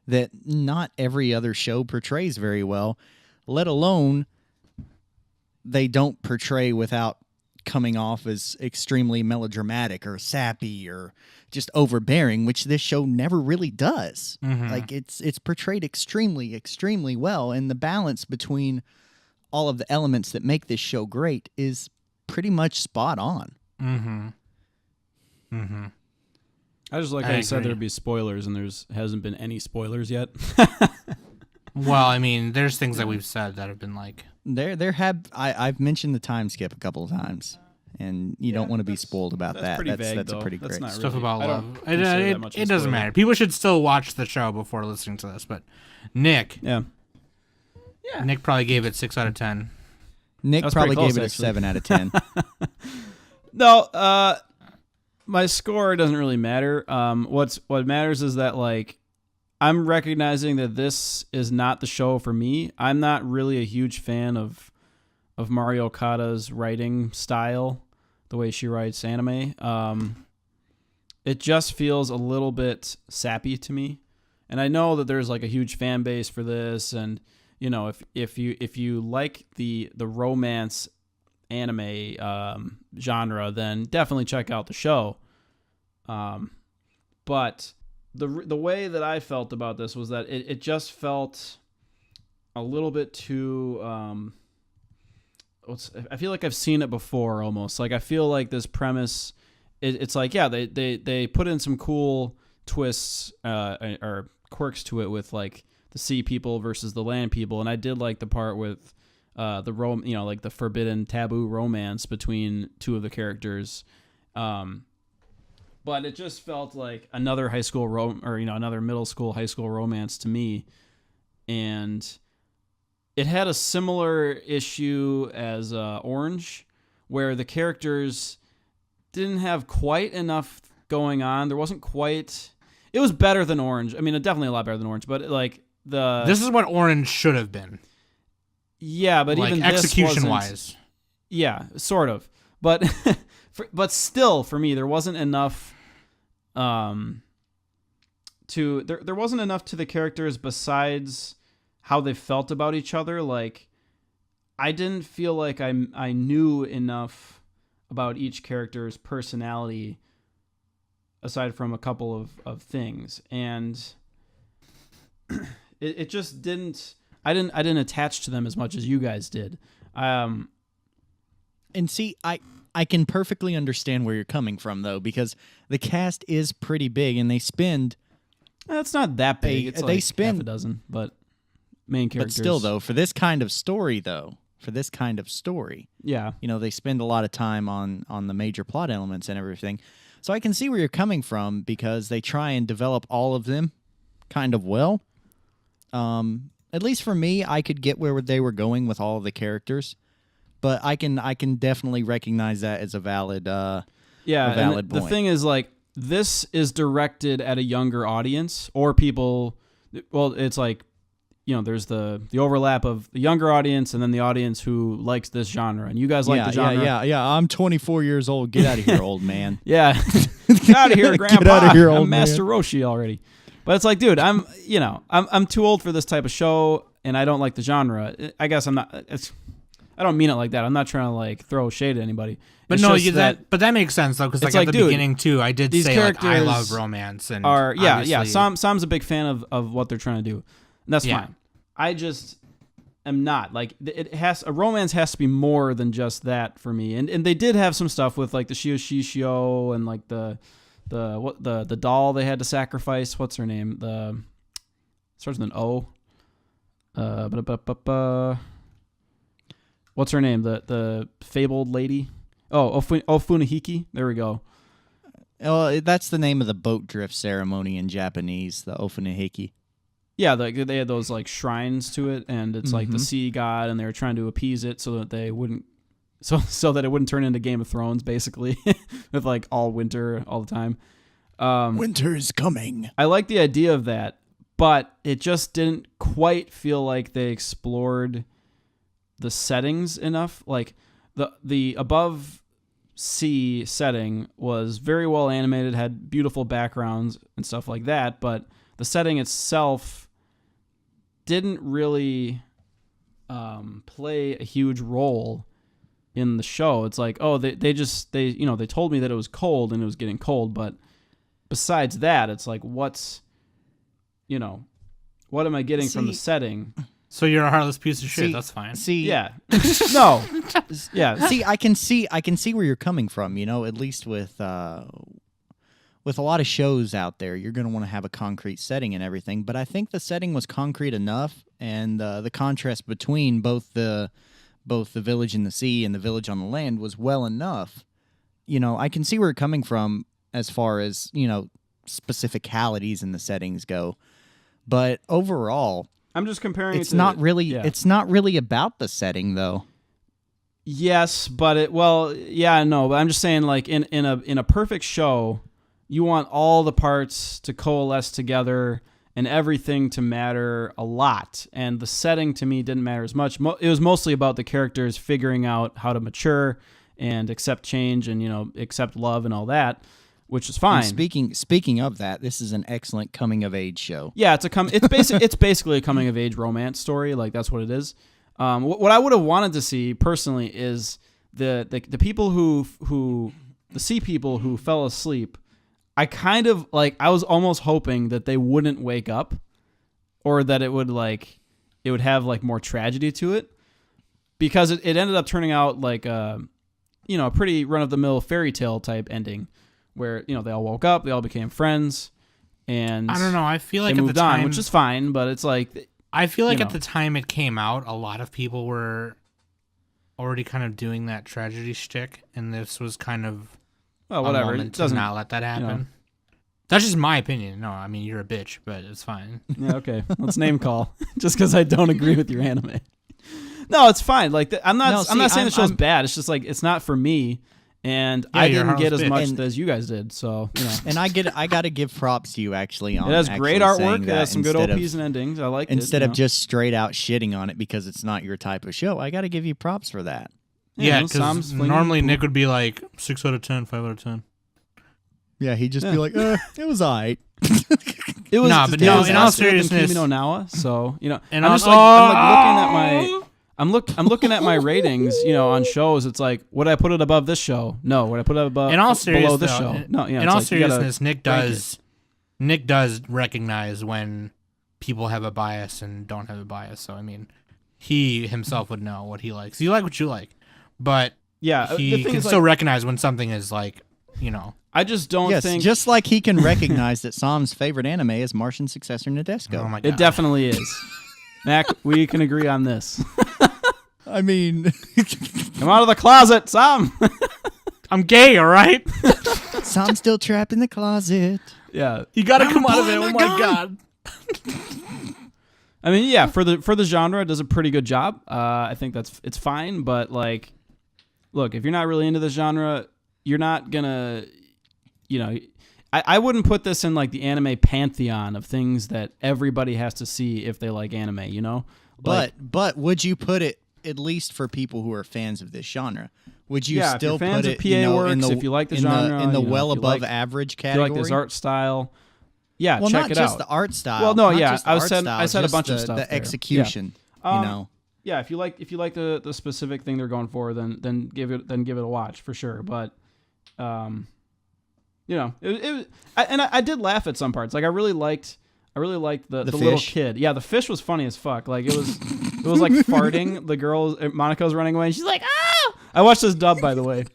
A: that not every other show portrays very well, let alone they don't portray without coming off as extremely melodramatic or sappy or just overbearing, which this show never really does.
C: Mm-hmm.
A: Like it's portrayed extremely, extremely well, and the balance between all of the elements that make this show great is pretty much spot on.
C: Mm-hmm. Mm-hmm.
B: I just like how you said there'd be spoilers, and hasn't been any spoilers yet.
C: Well, I mean, there's things that we've said that have been like
A: I've mentioned the time skip a couple of times, and you don't want to be spoiled about that.
B: Pretty vague,
A: that's a
B: though.
A: pretty
B: That's
A: great
B: not
C: stuff
B: really,
C: about
B: I
C: love.
B: don't consider that much of a
C: It doesn't
B: spoiler.
C: matter. People should still watch the show before listening to this. But Nick, Nick probably gave it 6 out of 10.
A: Nick probably
B: pretty
A: gave
B: close,
A: it a
B: actually.
A: 7 out of 10.
B: No, my score doesn't really matter. What matters is that like I'm recognizing that this is not the show for me. I'm not really a huge fan of Mario Okada's writing style, the way she writes anime. It just feels a little bit sappy to me, and I know that there's like a huge fan base for this, and you know if you like the romance anime genre, then definitely check out the show. But the way that I felt about this was that it just felt a little bit too I feel like I've seen it before almost. Like I feel like this premise, it's like, yeah, they put in some cool twists or quirks to it with like the sea people versus the land people, and I did like the part with like the forbidden taboo romance between two of the characters. But it just felt like another high school another middle school, high school romance to me. And it had a similar issue as Orange, where the characters didn't have quite enough going on. There wasn't quite... It was better than Orange. I mean, definitely a lot better than Orange, but like
C: This is what Orange should have been.
B: Yeah, but like even
C: execution-wise.
B: Yeah, sort of. But but still, for me, there wasn't enough there wasn't enough to the characters besides how they felt about each other. Like, I didn't feel like I knew enough about each character's personality aside from a couple of things. And it just didn't... I didn't attach to them as much as you guys did.
A: And see, I can perfectly understand where you're coming from, though, because the cast is pretty big, and they spend...
B: It's not that big. It's like half a dozen, but main characters.
A: But still, though, for this kind of story,
B: yeah,
A: they spend a lot of time on the major plot elements and everything. So I can see where you're coming from, because they try and develop all of them kind of well. At least for me, I could get where they were going with all of the characters, but I can definitely recognize that as a valid point.
B: The thing is, like, this is directed at a younger audience or people. Well, it's like, there's the overlap of the younger audience and then the audience who likes this genre, and you guys like the genre.
A: Yeah. I'm 24 years old. Get out of here, old man.
B: Yeah, get out of here, Grandpa.
A: Get out of here, old
B: I'm Master Roshi already. But it's like, dude, I'm too old for this type of show, and I don't like the genre. I guess I'm not. I don't mean it like that. I'm not trying to like throw shade at anybody.
C: But
B: it's
C: no, but that makes sense though, because like at the beginning too, I did say like, I love romance and
B: Sam's a big fan of what they're trying to do. And that's fine. I just am not. Like, a romance has to be more than just that for me. And they did have some stuff with like the Shio Shishio and like the doll they had to sacrifice. What's her name? Starts with an O. What's her name? The fabled lady. Oh, Ofunahiki. There we go.
A: Oh, that's the name of the boat drift ceremony in Japanese, the Ofunahiki.
B: Yeah, they had those like shrines to it, and it's like the sea god, and they were trying to appease it so that they wouldn't, so that it wouldn't turn into Game of Thrones, basically, with like all winter all the time.
A: Winter is coming.
B: I like the idea of that, but it just didn't quite feel like they explored the settings enough. Like the above sea setting was very well animated, had beautiful backgrounds and stuff like that, but the setting itself didn't really play a huge role in the show. It's like, oh, they told me that it was cold and it was getting cold, but besides that, it's like, what am I getting from the setting?
C: So you're a heartless piece of shit. That's fine.
B: Yeah. No. Yeah.
A: I can see where you're coming from, at least with a lot of shows out there, you're going to want to have a concrete setting and everything, but I think the setting was concrete enough, and the contrast between both the village in the sea and the village on the land was well enough. I can see where you're coming from as far as, specificalities in the settings go, but overall,
B: I'm just comparing
A: it's not really about the setting though.
B: Yes, but but I'm just saying, like, in a perfect show, you want all the parts to coalesce together and everything to matter a lot. And the setting to me didn't matter as much. It was mostly about the characters figuring out how to mature and accept change and, accept love and all that, which is fine.
A: And speaking of that, this is an excellent coming of age show.
B: Yeah, it's basically a coming of age romance story. Like, that's what it is. What I would have wanted to see personally is the people who the sea people who fell asleep. I kind of I was almost hoping that they wouldn't wake up, or that it would have like more tragedy to it. because it ended up turning out like a pretty run-of-the-mill fairy tale type ending where, they all woke up, they all became friends, and
C: I don't know. I feel like
B: they
C: at
B: moved
C: the time,
B: on, which is fine, but it's like...
C: I feel like at the time it came out, a lot of people were already kind of doing that tragedy shtick, and this was kind of
B: whatever.
C: a moment
B: It doesn't
C: to not let that happen. That's just my opinion. No, I mean, you're a bitch, but it's fine.
B: Yeah, okay. Let's name call. Just because I don't agree with your anime. No, it's fine. Like I'm not saying the show's bad. It's just like it's not for me, and I didn't get as much as you guys did. So
A: And I got to give props to you actually on
B: it has great artwork. It has some good
A: OPs
B: OPs and endings. I like it.
A: Instead of just straight out shitting on it because it's not your type of show, I got to give you props for that.
C: Yeah, because normally Nick would be like 6 out of 10, 5 out of 10.
A: Yeah, he'd just be like, it was alright.
B: It was
C: but in all seriousness,
B: Kimi no Nawa, so
C: and
B: I'm looking at my ratings, on shows. It's like, would I put it above this show? No. Would I put it above below this show? No.
C: In all seriousness, Nick does recognize when people have a bias and don't have a bias. So I mean, he himself would know what he likes. You like what you like, but he can still recognize when something is like,
B: I just don't think...
A: just like he can recognize that Sam's favorite anime is Martian Successor Nadesco.
C: Oh my God.
B: It definitely is. Mac, we can agree on this.
A: I mean...
B: Come out of the closet, Sam!
C: I'm gay, all right?
A: Sam's still trapped in the closet.
B: Yeah.
C: You gotta come out of it. Oh my God.
B: I mean, yeah, for the genre, it does a pretty good job. I think it's fine, but like, look, if you're not really into this genre, you're not gonna... I wouldn't put this in like the anime pantheon of things that everybody has to see if they like anime,
A: But would you put it at least for people who are fans of this genre? Would you still
B: fans
A: put
B: of
A: it
B: PA works,
A: in the
B: if you like the genre,
A: in the
B: if
A: above
B: like,
A: average
B: if
A: category?
B: you like this art style? Yeah,
A: well,
B: check
A: not
B: it
A: just
B: out.
A: the art style.
B: Well, no,
A: not
B: yeah,
A: just the art style,
B: I said a
A: just
B: bunch of stuff.
A: The
B: there.
A: execution,
B: Yeah, if you like the specific thing they're going for, then give it a watch for sure. But I did laugh at some parts. Like I really liked the little kid. Yeah, the fish was funny as fuck. Like it was like farting. The girl Monica's running away and she's like, "Ah!" I watched this dub, by the way.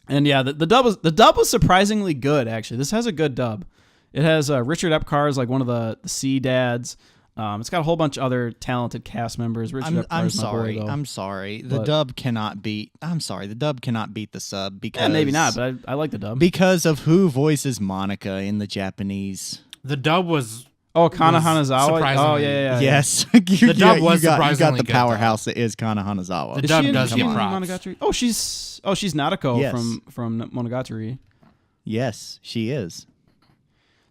B: And yeah, the dub was surprisingly good actually. This has a good dub. It has Richard Epcar as like one of the sea dads. It's got a whole bunch of other talented cast members. Richard
A: I'm
B: Epcar's my boy, though.
A: I'm sorry. The dub cannot beat the sub because
B: maybe not, but I like the dub
A: because of who voices Manaka in the Japanese.
C: The dub was
B: Kana Hanazawa. Oh yeah.
A: Yes,
C: the dub was
A: you
C: surprisingly
A: got the
C: good,
A: powerhouse that is Kana Hanazawa.
C: The dub does get props.
B: Monogatari? Oh, she's Nadako
A: Yes.
B: from Monogatari.
A: Yes, she is.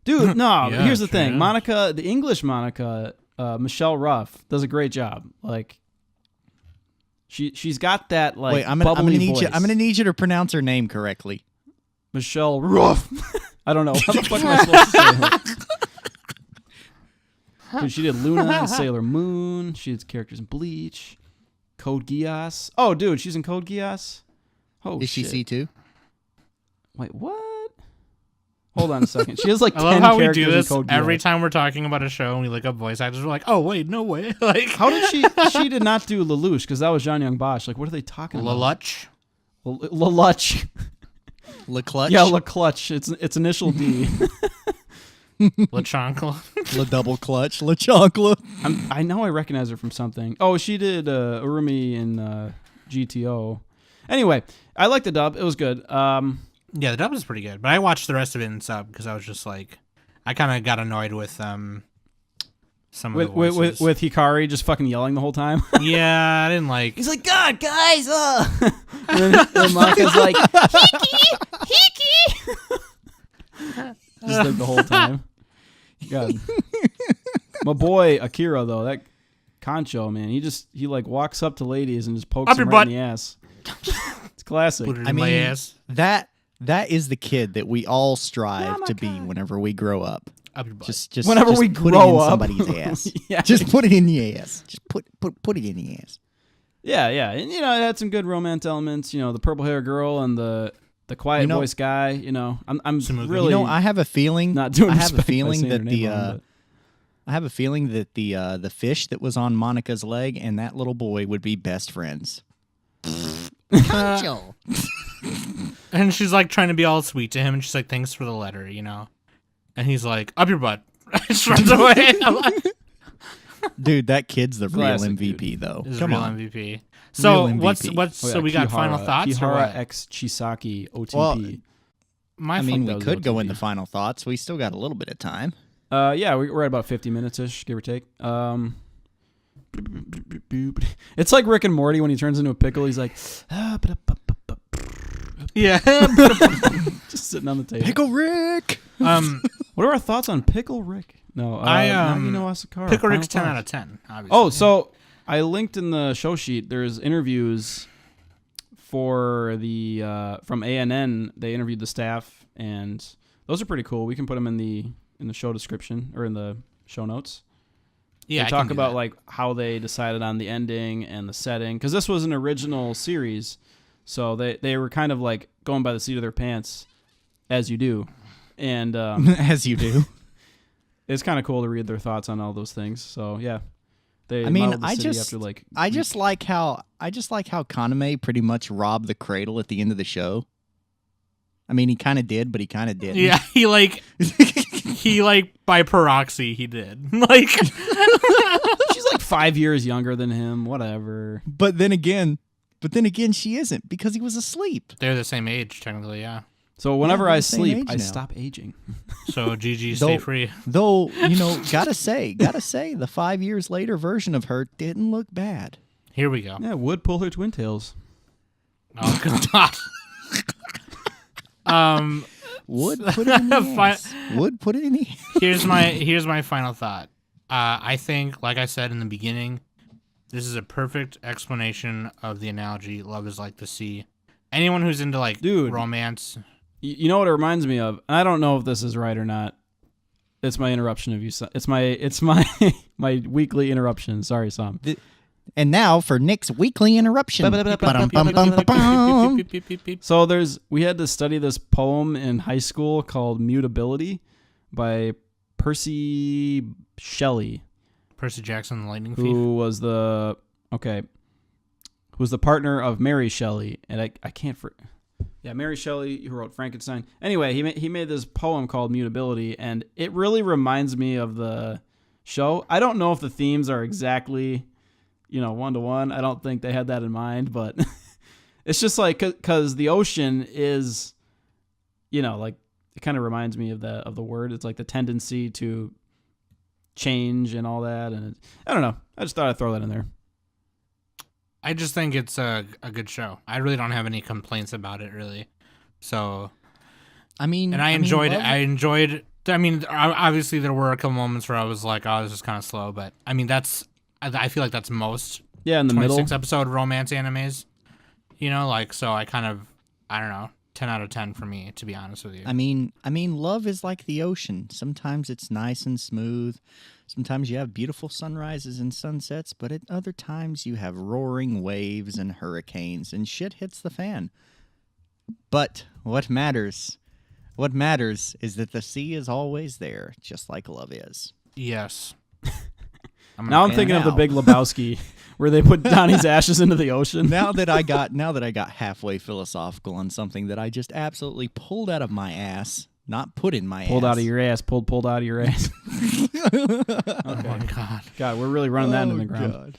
B: Dude, no.
C: Yeah,
B: Here's the
C: true.
B: thing, Monica, the English Monica, Michelle Ruff does a great job. Like, she's got that like.
A: Wait, I'm gonna need
B: voice.
A: you. I'm gonna need you to pronounce her name correctly.
B: Michelle Ruff. I don't know. How the fuck am I supposed to say her? Dude, she did Luna, Sailor Moon. She did characters in Bleach, Code Geass. Oh, dude, she's in Code Geass. Oh,
A: Is she
B: shit.
A: C2?
B: Wait, what? Hold on a second. She has like 10
C: I love how we
B: characters
C: do this
B: in Code
C: every
B: Geass.
C: time we're talking about a show and we look up voice actors. We're like, oh wait, no way. Like,
B: How did she did not do Lelouch because that was Jean Young Bosch. Like, what are they talking about?
C: Lelouch,
B: Lelouch.
A: Le Clutch?
B: Yeah, LeClutch. It's initial D.
C: LeChonkle.
A: Le Double Clutch? Le Chonkla?
B: I know I recognize her from something. Oh, she did Urumi in GTO. Anyway, I like the dub. It was good.
C: Yeah, the dub is pretty good, but I watched the rest of it in sub because I was just like, I kind of got annoyed with some of the voices.
B: with Hikari just fucking yelling the whole time.
C: Yeah, I didn't like.
B: He's like, God, guys, and then Maka's like, Hiki. Just like the whole time. God. My boy Akira though, that Concho, man, he like walks up to ladies and just pokes
C: Up
B: them
C: your
B: right
C: butt.
B: in the ass. It's classic.
C: Put it in
A: I
C: my
A: mean,
C: ass.
A: that is the kid that we all strive to be whenever we grow up.
C: Up your butt.
A: Just
B: Whenever
A: just
B: we
A: put
B: grow
A: it in
B: up.
A: somebody's ass.
B: Yeah.
A: Just put it in the ass. Just put it in the ass.
B: Yeah, and it had some good romance elements. The purple hair girl and the quiet voice guy. I'm
C: Smooth.
B: really.
A: I have a feeling.
B: not doing
A: I have a
B: respect by
A: feeling
B: saying
A: that
B: her name wrong,
A: I have a feeling that the fish that was on Monica's leg and that little boy would be best friends.
C: And she's like trying to be all sweet to him, and she's like, "Thanks for the letter," And he's like, "Up your butt." Just runs away.
A: Dude, that kid's the
B: Classic,
A: real MVP,
B: dude.
A: though.
C: Is
A: Come
C: real
A: on.
C: MVP. So
A: Real MVP.
C: what's so we got final thoughts or
B: Kihara
C: what?
B: X Chisaki OTP.
A: Well, I mean, we
B: was
A: could go
B: OTP.
A: into final thoughts. We still got a little bit of time.
B: Yeah, we're at about 50 minutes-ish, give or take. It's like Rick and Morty when he turns into a pickle. He's like,
C: Yeah.
B: just sitting on the table.
A: Pickle Rick!
B: What are our thoughts on Pickle Rick? No, Nagi no Asukara.
C: Pickle Rick's
B: Final
C: 10
B: thoughts.
C: out of 10, obviously.
B: Oh, so I linked in the show sheet. There's interviews for the from ANN. They interviewed the staff, and those are pretty cool. We can put them in the show description or in the show notes.
C: Yeah,
B: They talk about like how they decided on the ending and the setting, because this was an original series, so they were kind of like going by the seat of their pants, as you do, and
A: As you do.
B: it's kind of cool to read their thoughts on all those things. So yeah, they
A: I mean,
B: modeled the
A: I
B: city
A: just
B: after like
A: I just like how Kaname pretty much robbed the cradle at the end of the show. I mean, he kind of did, but he kind of didn't.
C: Yeah, he by proxy he did. Like
B: she's like 5 years younger than him. Whatever.
A: But then again, she isn't because he was asleep.
C: they're the same age technically, yeah.
B: So whenever
A: they're
B: I
A: the same
B: sleep,
A: age
B: I
A: now.
B: stop aging.
C: So GG, stay free.
A: Though, gotta say, the 5 years later version of her didn't look bad.
C: Here we go.
B: Yeah, would pull her twin tails.
C: Oh god.
A: Would put it in the ass. Would put it in the
C: Here's my final thought. I think, like I said in the beginning, this is a perfect explanation of the analogy "love is like the sea." Anyone who's into
B: Dude.
C: romance,
B: You know what it reminds me of? I don't know if this is right or not. It's my interruption of you. It's my my weekly interruption. Sorry, Sam.
A: And now for Nick's weekly interruption.
B: So we had to study this poem in high school called Mutability by Percy Shelley,
C: Percy Jackson, the Lightning Thief.
B: who was the partner of Mary Shelley, and I can't Mary Shelley, who wrote Frankenstein. Anyway, he made this poem called Mutability, and it really reminds me of the show. I don't know if the themes are exactly, 1-to-1. I don't think they had that in mind, but it's just like because the ocean is, like it kind of reminds me of the word. It's like the tendency to change and all that, and I don't know. I just thought I'd throw that in there.
C: I just think it's a good show. I really don't have any complaints about it, really. So,
A: I
C: enjoyed it. I mean, obviously there were a couple moments where I was like, "Oh, this is kind of slow," but I mean, I feel like that's most
B: In the middle.
C: 26 episode romance animes. So I kind of, I don't know, 10 out of 10 for me, to be honest with you.
A: I mean, love is like the ocean. Sometimes it's nice and smooth. Sometimes you have beautiful sunrises and sunsets, but at other times you have roaring waves and hurricanes, and shit hits the fan. But what matters is that the sea is always there, just like love is.
C: Yes.
B: Now I'm thinking of the Big Lebowski, where they put Donnie's ashes into the ocean.
A: Now that I got halfway philosophical on something that I just absolutely pulled out of my ass, not put in my ass.
B: Pulled out of your ass. Pulled out of your ass.
C: Oh my god.
B: God, we're really running that into the ground.
A: God.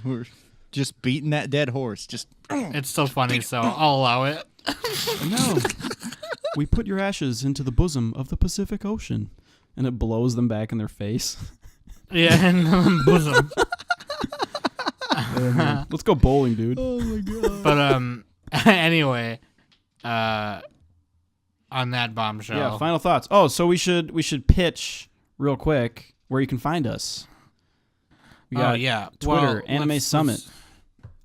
A: We're just beating that dead horse. Just
C: It's so funny, so I'll allow it.
B: No. We put your ashes into the bosom of the Pacific Ocean, and it blows them back in their face.
C: Yeah, in the bosom.
B: Let's go bowling, dude.
A: oh my god.
C: But anyway, on that bombshell.
B: Yeah, final thoughts. Oh, so we should pitch real quick where you can find us. We got Twitter, Anime Summit,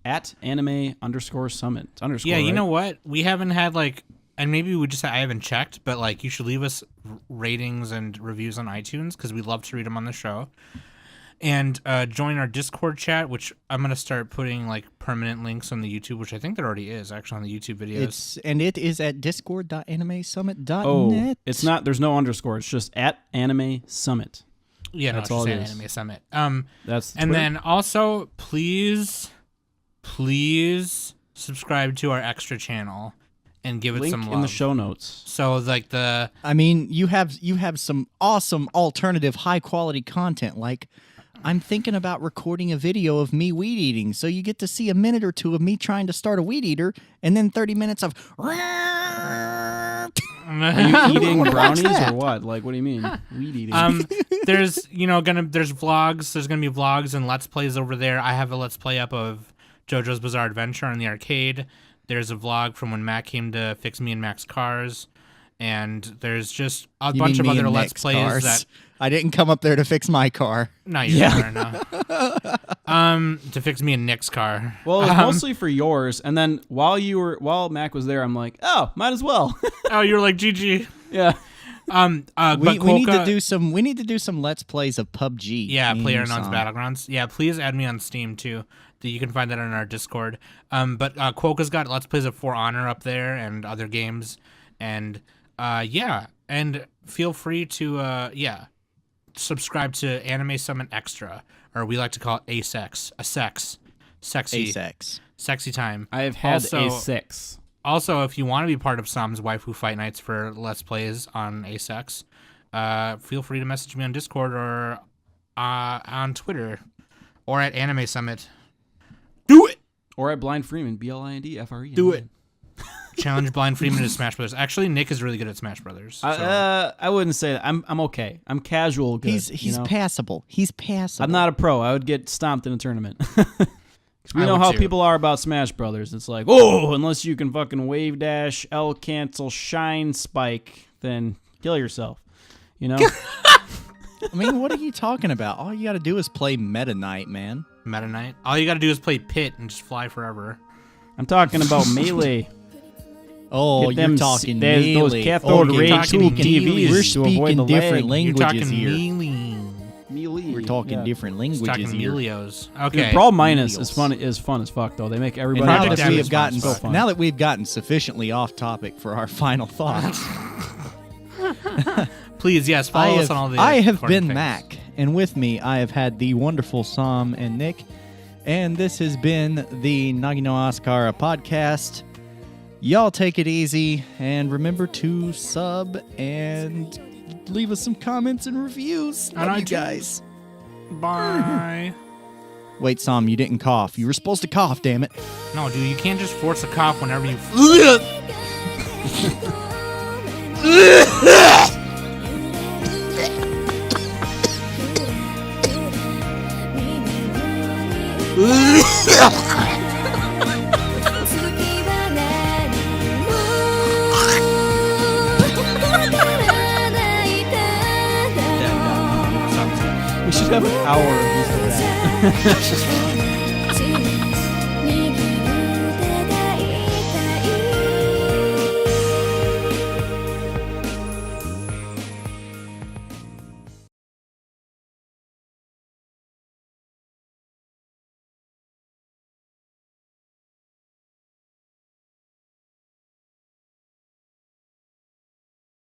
B: at @anime_summit.
C: Yeah, you
B: right?
C: know what? We haven't had and maybe I haven't checked, but you should leave us ratings and reviews on iTunes because we'd love to read them on the show. And join our Discord chat, which I'm going to start putting permanent links on the YouTube, which I think there already is actually on the YouTube videos.
A: It is at discord.animesummit.net.
B: Oh, it's not. There's no underscore. It's just @anime summit.
C: Yeah,
B: That's
C: no,
B: all
C: just
B: it
C: saying
B: is.
C: Anime Summit.
B: That's the
C: and
B: Twitter.
C: then also please subscribe to our extra channel and give it
B: Link
C: some love.
B: in the show notes.
C: So like
A: I mean, you have some awesome alternative high quality content. Like, I'm thinking about recording a video of me weed eating, so you get to see a minute or two of me trying to start a weed eater, and then 30 minutes of.
B: Are you eating
A: Watch
B: brownies
A: that.
B: or what? Like, what do you mean? Weed eating.
C: there's there's vlogs. There's gonna be vlogs and let's plays over there. I have a let's play up of JoJo's Bizarre Adventure on the arcade. There's a vlog from when Mac came to fix me and Mac's cars, and there's just a
A: You
C: bunch
A: mean
C: of
A: me
C: other
A: and
C: let's
A: Nick's
C: plays
A: cars?
C: that.
A: I didn't come up there to fix my car.
C: No, you're no. To fix me and Nick's car.
B: well, it was mostly for yours. And then while Mac was there, I'm like, oh, might as well.
C: Oh, you were like GG.
B: Yeah.
C: But
A: We need to
C: Quokka-
A: do some. We need to do some let's plays of PUBG.
C: Yeah,
A: Me and
C: PlayerUnknown's
A: Sam.
C: Battlegrounds. Yeah, please add me on Steam too. You can find that on our Discord. But Quokka's got Let's Plays of For Honor up there and other games. And and feel free to subscribe to Anime Summit Extra, or we like to call it A-Sex, sexy time.
B: I have had
C: Also-
B: a 6.
C: Also, if you want to be part of Sam's Waifu Fight Nights for Let's Plays on A-Sex, feel free to message me on Discord or on Twitter or at Anime Summit. Do it!
B: Or at Blind Freeman, BLINDFRE.
C: Do it. Challenge Blind Freeman to Smash Brothers. Actually, Nick is really good at Smash Brothers. So.
B: I wouldn't say that. I'm okay. I'm casual good.
A: He's passable. He's passable.
B: I'm not a pro. I would get stomped in a tournament. 'Cause we
C: I
B: know
C: would
B: how
C: too.
B: people are about Smash Brothers. It's like, oh, unless you can fucking wave dash, L cancel, shine spike, then kill yourself. You know?
A: I mean, what are you talking about? All you got to do is play Meta Knight, man.
C: Meta Knight. All you got to do is play Pit and just fly forever.
B: I'm talking about Melee.
A: Oh,
B: Get
A: you're
B: them
A: talking
B: there's those
A: melee.
B: cathode
A: you're
B: ray
A: talking
B: tube TVs
A: melee. We're
B: to avoid
A: speaking
B: the
A: different
B: lag.
C: You're
A: languages
C: talking
A: here.
C: melee.
A: We're talking different languages
C: Talking
A: here.
C: Melios.
B: Dude,
C: Okay.
B: Brawl Minus is
A: Melios.
B: fun as fuck though. They make
A: And
B: everybody
A: now
C: Project
A: that
C: M
A: we
C: is
A: have gotten
C: fun as fuck.
A: now that we've gotten sufficiently off topic for our final thoughts,
C: Please, yes, follow us on all the
A: I have
C: important
A: been
C: things.
A: Mac, and with me I have had the wonderful Sam and Nick, and this has been the Nagi no Asukara podcast. Y'all take it easy, and remember to sub and leave us some comments and reviews.
C: On
A: Love you
C: iTunes.
A: guys.
C: Bye.
A: Wait, Sam, you didn't cough. You were supposed to cough, damn it.
C: No, dude, you can't just force a cough whenever you.
B: We should have an hour of just that.